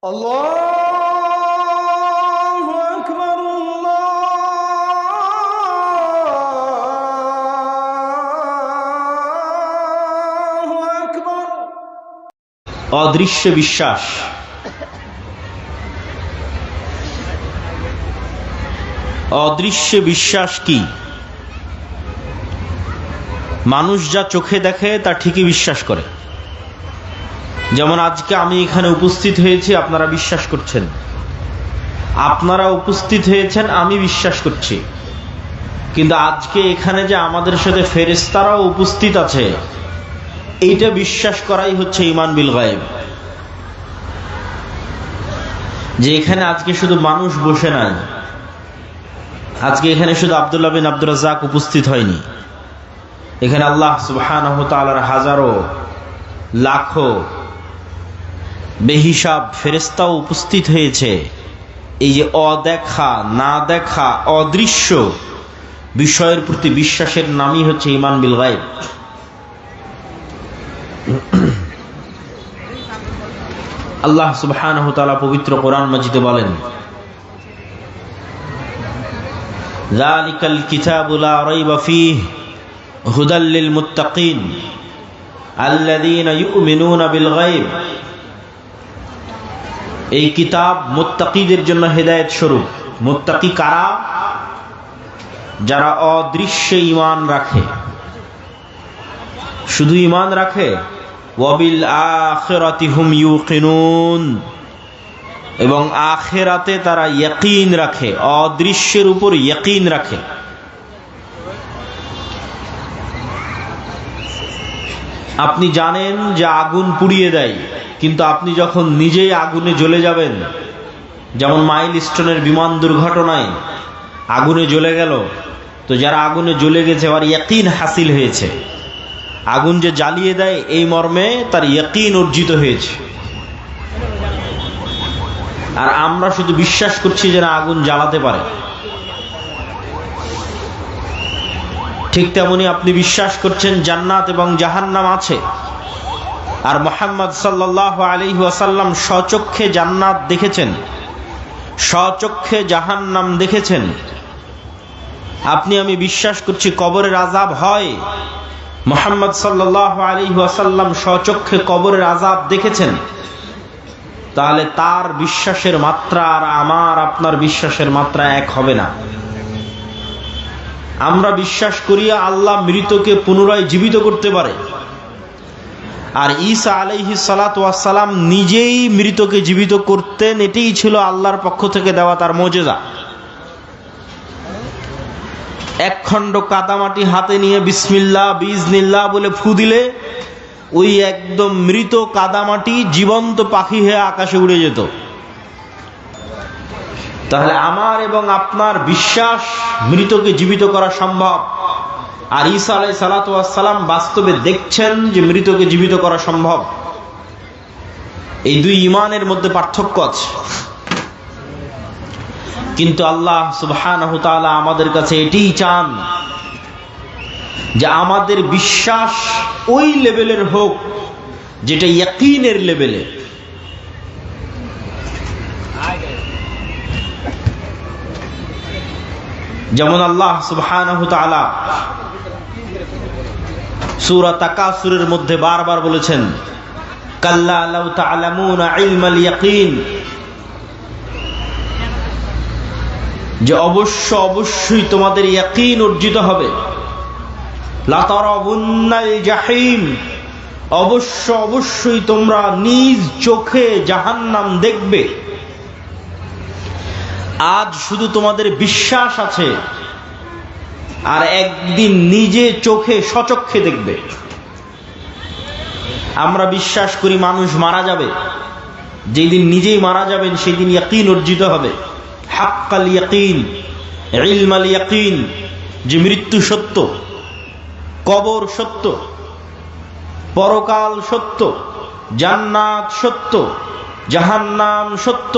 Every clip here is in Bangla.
আল্লাহু আকবার, আল্লাহু আকবার। অদৃশ্য বিশ্বাস। অদৃশ্য বিশ্বাস কি? মানুষ যা চোখে দেখে তা ঠিকই বিশ্বাস করে। যেমন আজকে আমি এখানে উপস্থিত হয়েছি, আপনারা বিশ্বাস করছেন। আপনারা উপস্থিত হয়েছেন, আমি বিশ্বাস করছি। কিন্তু আজকে এখানে যে আমাদের সাথে ফেরেশতারাও উপস্থিত আছে, এইটা বিশ্বাস করাই হচ্ছে ঈমান বিল গায়ব। যে এখানে আজকে শুধু মানুষ বসে নাই, আজকে এখানে শুধু আব্দুল্লাহ বিন আব্দুর রাজ্জাক উপস্থিত হয়নি, এখানে আল্লাহ সুবহানাহু ওয়া তাআলার হাজারো লাখো বেহিসাব ফেরেশতাও উপস্থিত হয়েছে। এই যে অদেখা, না দেখা, অদৃশ্য বিষয়ের প্রতি বিশ্বাসের নামই হচ্ছে ঈমান বিল গায়ব। আল্লাহ সুবহানাহু ওয়া তাআলা পবিত্র কোরআন মাজিদে বলেন, যালিকাল কিতাবু লা রাইবা ফীহি হুদাল লিল মুত্তাকিন আল্লাযীনা ইউমিনুনা বিল গায়ব। এই কিতাব মুত্তাকিদের জন্য হেদায়েত স্বরূপ। মুত্তাকি কারা? যারা অদৃশ্যে ঈমান রাখে। শুধু ঈমান রাখে, ওয়া বিল আখিরাতি হুম ইউকিনুন, এবং আখিরাতে তারা ইয়াকিন রাখে, অদৃশ্যের উপর ইয়াকিন রাখে। আপনি জানেন যে আগুন পুড়িয়ে দেয়, কিন্তু আপনি যখন নিজেই আগুনে জ্বলে যাবেন, যেমন মাইলস্টোনের বিমান দুর্ঘটনায় আগুনে জ্বলে গেল, তো যারা আগুনে জ্বলে গেছে আর ইয়াকিন হাসিল হয়েছে, আগুন যে জ্বালিয়ে দেয় এই মর্মে তার ইয়াকিন অর্জিত হয়েছে। আর আমরা শুধু বিশ্বাস করছি যে না আগুন জ্বালাতে পারে। ঠিক তেমনি আপনি বিশ্বাস করছেন জান্নাত এবং জাহান্নাম আছে, আর মুহাম্মদ সাল্লাল্লাহু আলাইহি ওয়াসাল্লাম স্বচক্ষে জান্নাত দেখেছেন, স্বচক্ষে জাহান্নাম দেখেছেন। আপনি আমি বিশ্বাস করছি কবরের আযাব হয়, মুহাম্মদ সাল্লাল্লাহু আলাইহি ওয়াসাল্লাম স্বচক্ষে কবরের আযাব দেখেছেন। তাহলে তার বিশ্বাসের মাত্রা আর আমার আপনার বিশ্বাসের মাত্রা এক হবে না। আমরা বিশ্বাস করি আল্লাহ মৃতকে পুনরায় জীবিত করতে পারে, আর ঈসা আলাইহিস সালাতু ওয়াস সালাম নিজেই মৃতকে জীবিত করতেন। এটাই ছিল আল্লাহর পক্ষ থেকে দেওয়া তার মুজিজা। এক খণ্ড কাদামাটি হাতে নিয়ে বিসমিল্লাহ বিইজনিল্লাহ বলে ফু দিলে ওই একদম মৃত কাদামাটি জীবন্ত পাখি হয়ে আকাশে উড়ে যেত। তাহলে আমার এবং আপনার বিশ্বাস মৃতকে জীবিত করা সম্ভব, আর ঈসা আলাইহিস সালাতু ওয়াস সালাম বাস্তবে দেখছেন যে মৃতকে জীবিত করা সম্ভব। এই দুই ঈমানের মধ্যে পার্থক্য আছে। কিন্তু আল্লাহ সুবহানাহু ওয়া তাআলা আমাদের কাছে এটাই চান যে আমাদের বিশ্বাস ওই লেভেলের হোক যেটা ইয়াকিনের লেভেলে। যেমন আল্লাহ সুবহানাহু ওয়া তাআলা সূরা তাকাসুরের মধ্যে বারবার বলেছেন, কাল্লা লাউ তা'লামুনা ইলমাল ইয়াকিন, যে অবশ্যই তোমাদের ইয়াকিন অর্জিত হবে। লা তারাবুন্নাল জাহিম, অবশ্যই তোমরা নিজ চোখে জাহান্নাম দেখবে। আজ শুধু তোমাদের বিশ্বাস আছে, আর একদিন নিজে চোখে স্বচক্ষে দেখবে। আমরা বিশ্বাস করি মানুষ মারা যাবে, যেদিন নিজেই মারা যাবেন সেই দিন ইয়াকিন অর্জিত হবে। হাক্কাল ইয়াকিন, ইলমাল ইয়াকিন, যে মৃত্যু সত্য, কবর সত্য, পরকাল সত্য, জান্নাত সত্য, জাহান্নাম সত্য,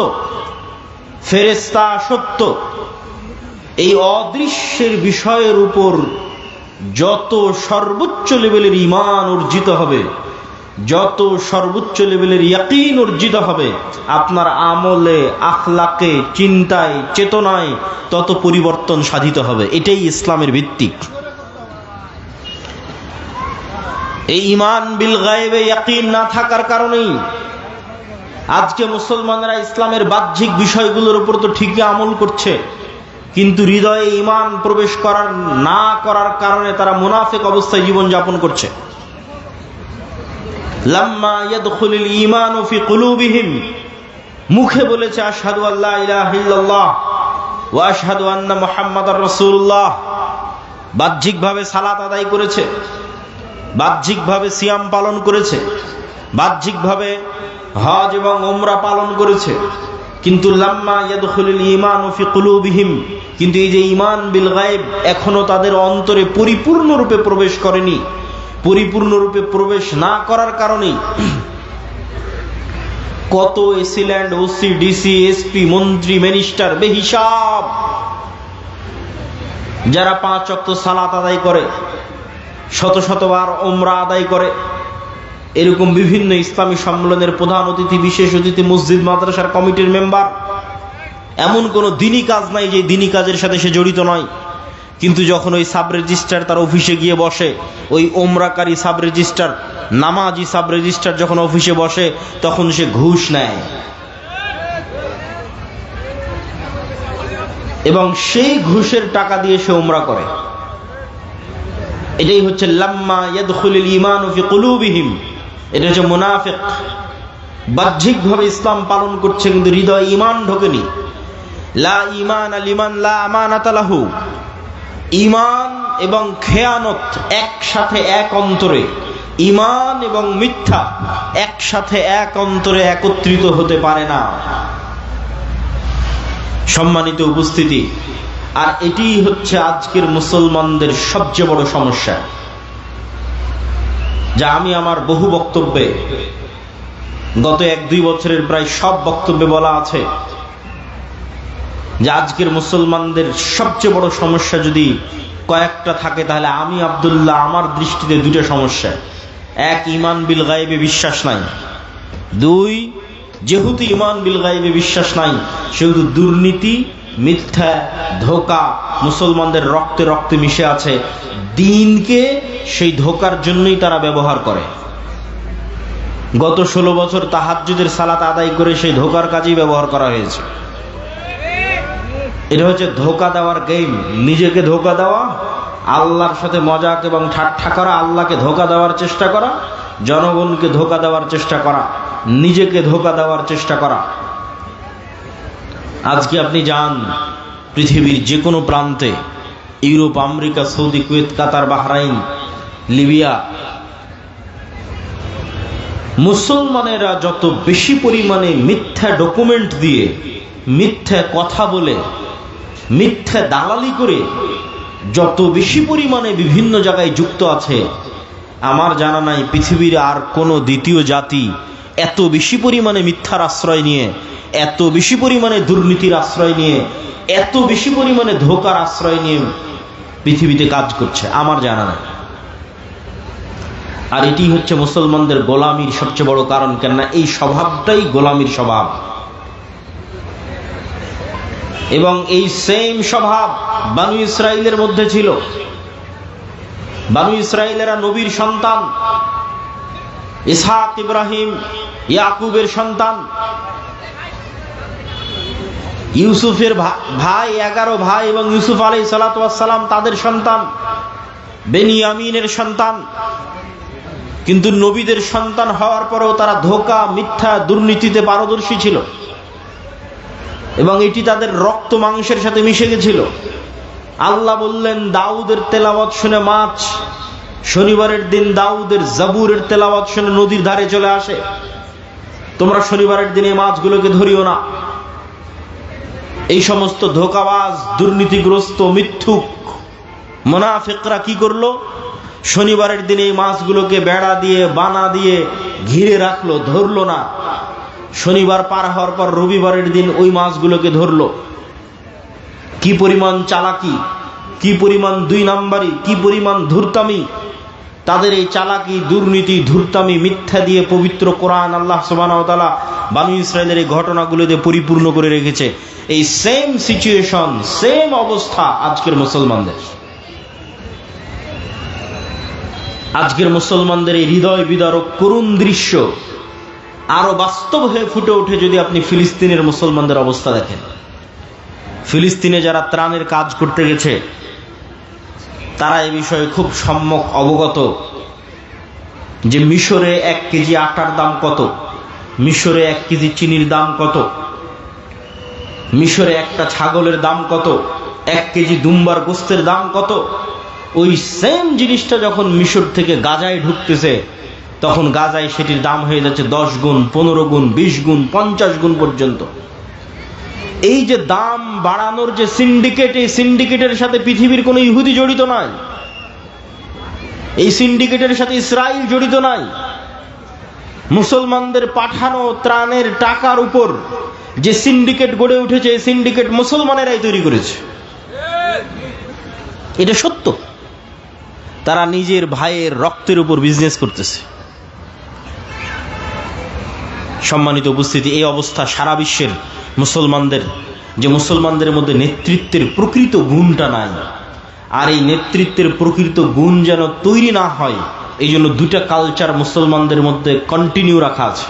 ফেরেশতা সত্য। এই অদৃশ্যের বিষয়ের উপর যত সর্বোচ্চ লেভেলের ঈমান অর্জিত হবে, যত সর্বোচ্চ লেভেলের ইয়াকিন অর্জিত হবে, আপনার আমলে, আখলাকে, চিন্তায়, চেতনায় তত পরিবর্তন সাধিত হবে। এটাই ইসলামের ভিত্তি। এই ঈমান বিল গায়বে ইয়াকিন না থাকার কারণেই আজকে মুসলমানরা ইসলামের বাহ্যিক বিষয়গুলোর উপর তো ঠিকই আমল করছে, কিন্তু হৃদয়ে ঈমান প্রবেশ না করার কারণে তারা মুনাফিক অবস্থায় জীবন যাপন করছে। লাম্মা ইয়াদখুলুল ঈমানু ফি কুলুবিহিম, মুখে বলেছে আশহাদু আল্লা ইলাহা ইল্লাল্লাহ ওয়া আশহাদু আন্না মুহাম্মাদার রাসূলুল্লাহ, বাহ্যিকভাবে সালাত আদায় করেছে, বাহ্যিকভাবে সিয়াম পালন করেছে, বাহ্যিকভাবে হজ এবং উমরা পালন করেছে, কিন্তু লাম্মা ইয়াদখুলুল ঈমানু ফি কুলুবিহিম, কিন্তু এই যে ঈমান বিল গায়ব এখনো তাদের অন্তরে পরিপূর্ণরূপে প্রবেশ করেনি। পরিপূর্ণরূপে প্রবেশ না করার কারণে কত এসিল্যান্ড, ওসি, ডিসি, এসপি, মন্ত্রী, মিনিস্টার বেহিসাব যারা 5 ওয়াক্ত সালাত আদায় করে, শত শতবার উমরা আদায় করে, এরকম বিভিন্ন ইসলামী সম্মেলনের প্রধান অতিথি, বিশেষ অতিথি, মসজিদ মাদ্রাসার কমিটির মেম্বার, এমন কোন দিনই কাজ নাই যে দিনই কাজের সাথে সে জড়িত নয়। কিন্তু যখন ওই সাব রেজিস্ট্রার তার অফিসে গিয়ে বসে, ওই ওমরাকারী সাব রেজিস্ট্রার, নামাজি সাব রেজিস্ট্রার যখন অফিসে বসে, তখন সে ঘুষ নেয় এবং সেই ঘুষের টাকা দিয়ে সে উমরা করে। এটাই হচ্ছে লাম্মা ইয়াদখুলুল ঈমানু ফি কুলুবিহিম, এটা হচ্ছে মুনাফিক। বাহ্যিকভাবে ইসলাম পালন করছে কিন্তু হৃদয়ে ঈমান ঢোকেনি। লা ঈমানা লিমান লা আমানাতা লাহু, ঈমান এবং খেয়ানত একসাথে এক অন্তরে, ঈমান এবং মিথ্যা একসাথে এক অন্তরে একত্রিত হতে পারে না। সম্মানিত উপস্থিতি, আর এটি হচ্ছে আজকের মুসলমানদের সবচেয়ে বড় সমস্যা, যা আমি আমার বহু বক্তব্যে, গত 1-2 বছরের প্রায় সব বক্তব্যে বলা আছে, যে আজকের মুসলমানদের সবচেয়ে বড় সমস্যা যদি কয়েকটা থাকে, তাহলে আমি আব্দুল্লাহ আমার দৃষ্টিতে 2টা সমস্যা। 1, ঈমান বিল গায়বে বিশ্বাস নাই। 2, যেহেতু ঈমান বিল গায়বে বিশ্বাস নাই, সেহেতু দুর্নীতি, মিথ্যা, ধোঁকা মুসলমানদের রক্তে রক্তে মিশে আছে। দিনকে সেই ধোঁকার জন্যই তারা ব্যবহার করে। গত 16 বছর তাহাজ্জুদের সালাত আদায় করে সেই ধোঁকার কাজেই ব্যবহার করা হয়েছে। এটা হচ্ছে ধোঁকা দেওয়ার গেম। নিজেকে ধোঁকা দেওয়া, আল্লাহর সাথে মজাক এবং ঠাট্টা করা, আল্লাহকে ধোঁকা দেওয়ার চেষ্টা করা, জনগণকে ধোঁকা দেওয়ার চেষ্টা করা, নিজেকে ধোঁকা দেওয়ার চেষ্টা করা। আজকে আপনি যান পৃথিবীর যে কোনো প্রান্তে, ইউরোপ, আমেরিকা, সৌদি, কুয়েত, কাতার, বাহরাইন, লিবিয়া, মুসলমানেরা যত বেশি পরিমাণে মিথ্যা ডকুমেন্ট দিয়ে, মিথ্যা কথা বলে, মিথ্যা দালালি করে যত বেশি পরিমাণে বিভিন্ন জায়গায় যুক্ত আছে, আমার জানা নাই পৃথিবীর আর কোনো দ্বিতীয় জাতি এত বেশি পরিমাণে মিথ্যার আশ্রয় নিয়ে, এত বেশি পরিমাণে দুর্নীতির আশ্রয় নিয়ে, এত বেশি পরিমাণে ধোঁকার আশ্রয় নিয়ে পৃথিবীতে কাজ করছে, আমার জানা নাই। আর এটি হচ্ছে মুসলমানদের গোলামির সবচেয়ে বড় কারণ। কেননা এই স্বভাবটাই গোলামির স্বভাব, এবং এই সেম স্বভাব বানু ইসরাইলের মধ্যে ছিল। বানু ইসরাইলেরা নবীর সন্তান, ইসহাক, ইব্রাহিম, ইয়াকুবের সন্তান, ইউসুফের ভাই, 11 ভাই এবং ইউসুফ আলাইহিস সালাতু ওয়াস সালাম তাদের সন্তান, বেনিয়ামিনের সন্তান। কিন্তু নবীদের সন্তান হওয়ার পরেও তারা ধোঁকা, মিথ্যা, দুর্নীতিতে পারদর্শী ছিল এবং এটি তাদের রক্ত মাংসের সাথে মিশে গেছিল। আল্লাহ বললেন, দাউদের তেলাওয়াত শুনে মাছ শনিবারের দিন দাউদের জাবুরের তেলাওয়াত শুনে নদীর ধারে চলে আসে, তোমরা শনিবারের দিনে মাছগুলোকে ধরিও না। এই সমস্ত ধোঁকাবাজ, দুর্নীতিগ্রস্ত, মিথ্যুক মুনাফিকরা কি করলো? শনিবারের দিনে এই মাছগুলোকে বেড়া দিয়ে, বানা দিয়ে ঘিরে রাখলো, ধরলো না। শনিবার পার হওয়ার পর রবিবারের দিন ওই মাছগুলোকে ধরলো। কি পরিমাণ চালাকি, কি পরিমাণ 2 নাম্বারি, কি পরিমাণ ধূর্তামি! তাদের এই চালাকি, দুর্নীতি, ধূর্তামি, মিথ্যা দিয়ে পবিত্র কোরআন আল্লাহ সুবহানাহু ওয়া তাআলা বনী ইসরাইলের এই ঘটনাগুলো দিয়ে পরিপূর্ণ করে রেখেছে। এই সেম সিচুয়েশন, সেম অবস্থা আজকের মুসলমানদের। আজকের মুসলমানদের এই হৃদয় বিদারক করুণ দৃশ্য আরো বাস্তব হয়ে ফুটে ওঠে যদি আপনি ফিলিস্তিনের মুসলমানদের অবস্থা দেখেন। ফিলিস্তিনে যারা ত্রাণের কাজ করতে গেছে তারা এই বিষয়ে খুব সম্যক অবগত যে মিশরে 1 কেজি আটার দাম কত, মিশরে 1 কেজি চিনির দাম কত, মিশরে একটা ছাগলের দাম কত, 1 কেজি দুম্বার গোস্তের দাম কত। ওই সেম জিনিসটা যখন মিশর থেকে গাজায় ঢুকতেছে তখন গাজায় সেটির দাম হয়ে যাচ্ছে 10 গুণ, 15 গুণ, 20 গুণ, 50 গুণ পর্যন্ত। এই যে দাম বাড়ানোর যে সিন্ডিকেট, এই সিন্ডিকেটের সাথে পৃথিবীর কোনো ইহুদি জড়িত নাই, এই সিন্ডিকেটের সাথে ইসরায়েল জড়িত নাই। মুসলমানদের পাঠানো ত্রাণের টাকার উপর যে সিন্ডিকেট গড়ে উঠেছে, এই সিন্ডিকেট মুসলমানেরাই তৈরি করেছে। এটা সত্য। তারা নিজের ভাইয়ের রক্তের উপর বিজনেস করতেছে। সম্মানিত উপস্থিতি, এই অবস্থা সারা বিশ্বের মুসলমানদের, যে মুসলমানদের মধ্যে নেতৃত্বের প্রকৃত গুণটা নাই। আর এই নেতৃত্বের প্রকৃত গুণ যেন তৈরি না হয়, এই জন্য 2টা কালচার মুসলমানদের মধ্যে কন্টিনিউ রাখা আছে,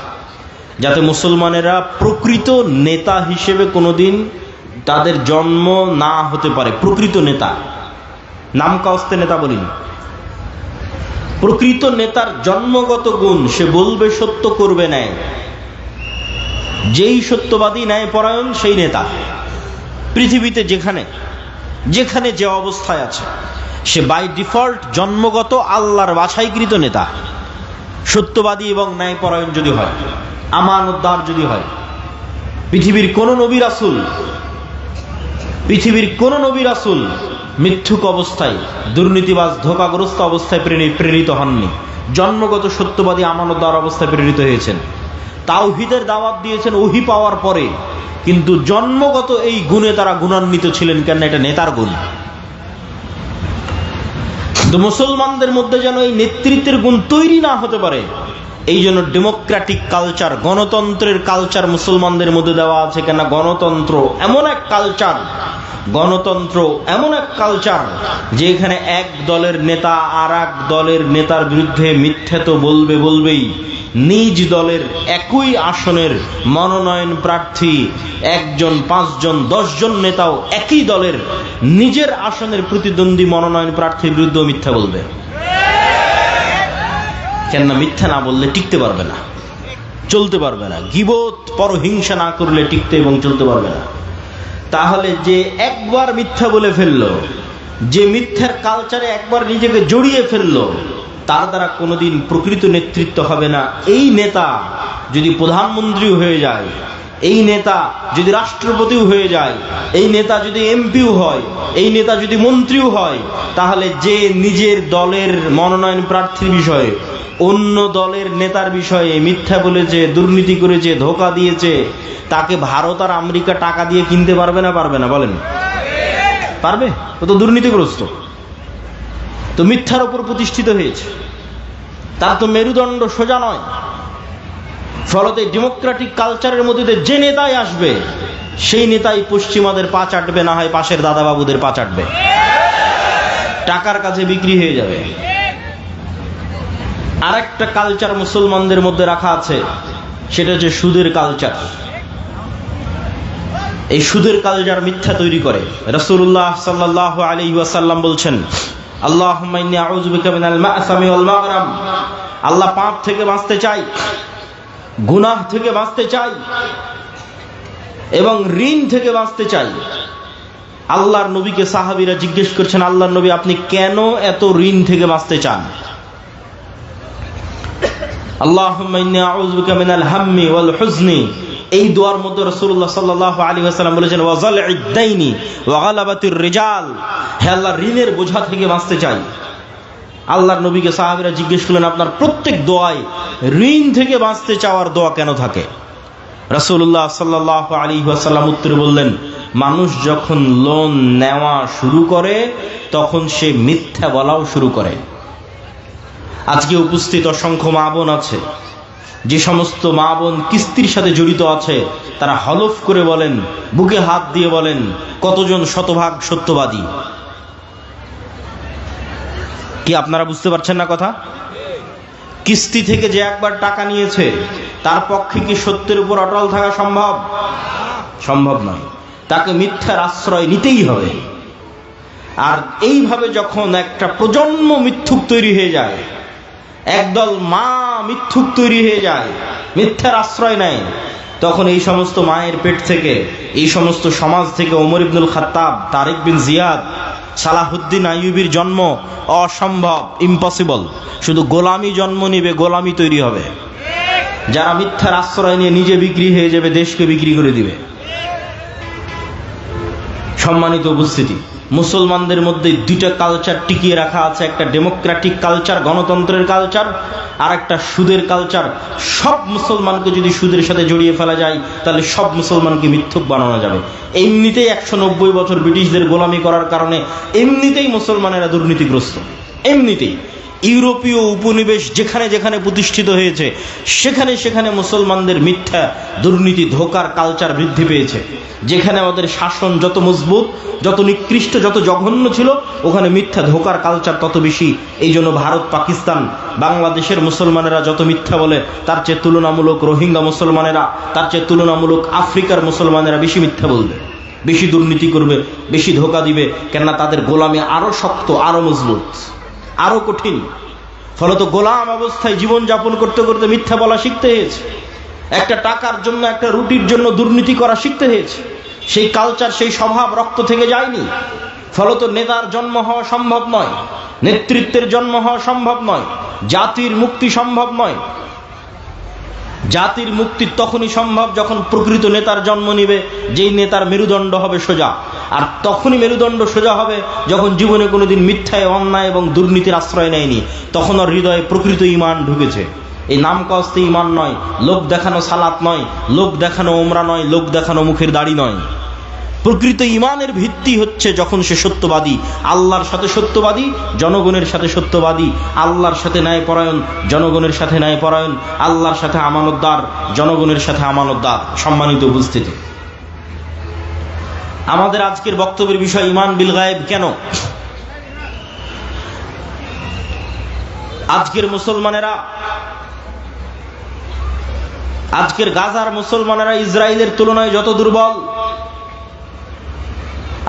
যাতে মুসলমানেরা প্রকৃত নেতা হিসেবে কোনোদিন তাদের জন্ম না হতে পারে। প্রকৃত নেতা, নাম কাস্তে নেতা বলিনি। প্রকৃত নেতার জন্মগত গুণ, সে বলবে সত্য, করবে ন্যায়। যেই সত্যবাদী, ন্যায়পরায়ণ, সেই নেতা। পৃথিবীতে যেখানে যেখানে যে অবস্থায় আছে, সে বাই ডিফল্ট জন্মগত আল্লাহর বাছাইকৃত নেতা। সত্যবাদী এবং ন্যায়পরায়ণ যদি হয়, আমানতদার যদি হয়। পৃথিবীর কোন নবী রাসূল মিথ্যুক অবস্থায়, দুর্নীতিবাজ, ধোঁকাগ্রস্ত অবস্থায় প্রেরিত হননি। জন্মগত সত্যবাদী, আমানতদার অবস্থায় প্রেরিত হয়েছেন। তাওহীদের দাওয়াত দিয়েছেন ওহী পাওয়ার পরে, কিন্তু জন্মগত এই গুণে তারা গুণান্বিত ছিলেন। কেন? এটা নেতার গুণ। তো মুসলমানদের মধ্যে যেন এই নেতৃত্বের গুণ তৈরি না হতে পারে, এই জন্য ডেমোক্রেটিক কালচার, গণতন্ত্রের কালচার মুসলমানদের মধ্যে দেওয়া আছে। কেন? গণতন্ত্র এমন এক কালচার যে এখানে এক দলের নেতা আর এক দলের নেতার বিরুদ্ধে মিথ্যে তো বলবেই। নিজ দলের একই আসনের মনোনয়ন প্রার্থী 1 জন, 5 জন, 10 জন নেতাও একই দলের নিজের আসনের প্রতিদ্বন্দ্বী মনোনয়ন প্রার্থীর বিরুদ্ধে মিথ্যা বলবে। কেন? মিথ্যা না বললে টিকতে পারবে না, চলতে পারবে না। গীবত, পরহিংসা না করলে টিকতে এবং চলতে পারবে না। তাহলে যে একবার মিথ্যা বলে ফেললো, যে মিথ্যার কালচারে একবার নিজেকে জড়িয়ে ফেললো, তার দ্বারা কোনোদিন প্রকৃত নেতৃত্ব হবে না। এই নেতা যদি প্রধানমন্ত্রীও হয়ে যায়, এই নেতা যদি রাষ্ট্রপতিও হয়ে যায়, এই নেতা যদি এমপিও হয়, এই নেতা যদি মন্ত্রীও হয়, তাহলে যে নিজের দলের মনোনয়ন প্রার্থীর বিষয়ে অন্য দলের নেতার বিষয়ে মিথ্যা বলেছে, দুর্নীতি করেছে, ধোঁকা দিয়েছে, তাকে ভারত আর আমেরিকা টাকা দিয়ে কিনতে পারবে না? বলেন, পারবে? ও তো দুর্নীতিগ্রস্ত, তো মিথ্যার উপর প্রতিষ্ঠিত হয়েছে, তার তো মেরুদণ্ড সোজা নয়। ফলতে ডেমোক্রেটিক কালচারের মধ্যে যে নেতাই আসবে, সেই নেতাই পশ্চিমাদের পা চাটবে, না হয় পাশের দাদাবাবুদের পা চাটবে, টাকার কাছে বিক্রি হয়ে যাবে। আর একটা কালচার মুসলমানদের মধ্যে রাখা আছে, সেটা হচ্ছে সুদের কালচার। এই সুদের কালচার মিথ্যা তৈরি করে। রাসূলুল্লাহ সাল্লাল্লাহু আলাইহি ওয়াসাল্লাম বলছেন, আল্লাহুম্মা ইন্নী আউযু বিকা মিনাল মা'সামি ওয়াল মাগরাম। আল্লাহ পাপ থেকে বাঁচতে চাই, গুনাহ থেকে বাঁচতে চাই এবং ঋণ থেকে বাঁচতে চাই। আল্লাহর নবীকে সাহাবীরা জিজ্ঞেস করছেন, আল্লাহর নবী, আপনি কেন এত ঋণ থেকে বাঁচতে চান? আল্লাহুম্মা ইন্নী আউযু বিকা মিনাল হাম্মি ওয়াল হুজনি। এই দোয়ার মধ্যে রাসূলুল্লাহ সাল্লাল্লাহু আলাইহি ওয়াসাল্লাম বলেছেন, ওয়া যাল'ইদ দাইনি ওয়া গালাবাতির রিজাল। হে আল্লাহ, ঋণের বোঝা থেকে বাঁচতে চাই। আল্লাহর নবীকে সাহাবীরা জিজ্ঞেস করলেন, আপনার প্রত্যেক দোয়ায় ঋণ থেকে বাঁচতে চাওয়ার দোয়া কেন থাকে? রাসূলুল্লাহ সাল্লাল্লাহু আলাইহি ওয়াসাল্লাম উত্তরে বললেন, মানুষ যখন লোন নেওয়া শুরু করে তখন সে মিথ্যা বলাও শুরু করে। আজকে উপস্থিত অসংখ্য মা বোন আছে, যে সমস্ত মা বোন কিস্তির সাথে জড়িত আছে তারা হলফ করে বলেন, বুকে হাত দিয়ে বলেন, কতজন শতভাগ সত্যবাদী? কি আপনারা বুঝতে পারছেন না কথা? কিস্তি থেকে যে একবার টাকা নিয়েছে তার পক্ষে কি সত্যের উপর অটল থাকা সম্ভব? সম্ভব নয়। তাকে মিথ্যার আশ্রয় নিতেই হবে। আর এইভাবে যখন একটা প্রজন্ম মিথ্যুক তৈরি হয়ে যায়, একদল মা মিথ্যুক তৈরি হয়ে যায়, মিথ্যার আশ্রয় নেয়, তখন এই সমস্ত মায়ের পেট থেকে, এই সমস্ত সমাজ থেকে ওমর ইবনুল খাত্তাব, তারেক বিন জিয়াদ, সালাহুদ্দিন আইয়ুবীর জন্ম অসম্ভব, ইম্পসিবল। শুধু গোলামি জন্ম নিবে, গোলামি তৈরি হবে। যারা মিথ্যার আশ্রয় নিয়ে নিজে বিক্রি হয়ে যাবে, দেশকে বিক্রি করে দিবে। সম্মানিত উপস্থিতি, মুসলমানদের মধ্যে দুইটা কালচার টিকিয়ে রাখা আছে, একটা ডেমোক্রেটিক কালচার, গণতন্ত্রের কালচার, আর একটা সুদের কালচার। সব মুসলমানকে যদি সুদের সাথে জড়িয়ে ফেলা যায় তাহলে সব মুসলমানকে মিথ্যুক বানানো যাবে। এমনিতেই 190 বছর ব্রিটিশদের গোলামি করার কারণে এমনিতেই মুসলমানেরা দুর্নীতিগ্রস্ত। এমনিতেই ইউরোপীয় উপনিবেশ যেখানে যেখানে প্রতিষ্ঠিত হয়েছে সেখানে সেখানে মুসলমানদের মিথ্যা, দুর্নীতি, ধোঁকার কালচার বৃদ্ধি পেয়েছে। যেখানে আমাদের শাসন যত মজবুত, যত নিকৃষ্ট, যত জঘন্য ছিল, ওখানে মিথ্যা, ধোঁকার কালচার তত বেশি। এই জন্য ভারত, পাকিস্তান, বাংলাদেশের মুসলমানেরা যত মিথ্যা বলে, তার চেয়ে তুলনামূলক রোহিঙ্গা মুসলমানেরা, তার চেয়ে তুলনামূলক আফ্রিকার মুসলমানেরা বেশি মিথ্যা বলবে, বেশি দুর্নীতি করবে, বেশি ধোঁকা দিবে। কেননা তাদের গোলামি আরো শক্ত, আরো মজবুত, আরো কঠিন। ফলত গোলাম অবস্থায় জীবন যাপন করতে করতে মিথ্যা বলা শিখতে হয়েছে। একটা টাকার জন্য, একটা রুটির জন্য দুর্নীতি করা শিখতে হয়েছে। সেই কালচার, সেই স্বভাব রক্ত থেকে যায়নি। ফলত নেতার জন্ম হওয়া সম্ভব নয়, নেতৃত্বের জন্ম হওয়া সম্ভব নয়, জাতির মুক্তি সম্ভব নয়। জাতির মুক্তি তখনই সম্ভব যখন প্রকৃত নেতার জন্ম নিবে, যেই নেতার মেরুদণ্ড হবে সোজা। আর তখনই মেরুদণ্ড সোজা হবে যখন জীবনে কোনোদিন মিথ্যায়, অন্যায় এবং দুর্নীতির আশ্রয় নেয়নি। তখন ওর হৃদয়ে প্রকৃত ঈমান ঢুকেছে। এই নাম কস্তে ঈমান নয়, লোক দেখানো সালাত নয়, লোক দেখানো ওমরা নয়, লোক দেখানো মুখের দাড়ি নয়। প্রকৃত ঈমানের ভিত্তি হচ্ছে যখন সে সত্যবাদী, আল্লাহর সাথে সত্যবাদী, জনগণের সাথে সত্যবাদী, আল্লাহর সাথে ন্যায়পরায়ণ, জনগণের সাথে ন্যায়পরায়ণ, আল্লাহর সাথে আমানতদার, জনগণের সাথে আমানতদার। সম্মানিত উপস্থিতি, আমাদের আজকের বক্তব্যের বিষয় ঈমান বিল গায়েব। কেন আজকের মুসলমানেরা, আজকের গাজার মুসলমানেরা ইসরায়েলের তুলনায় যত দুর্বল,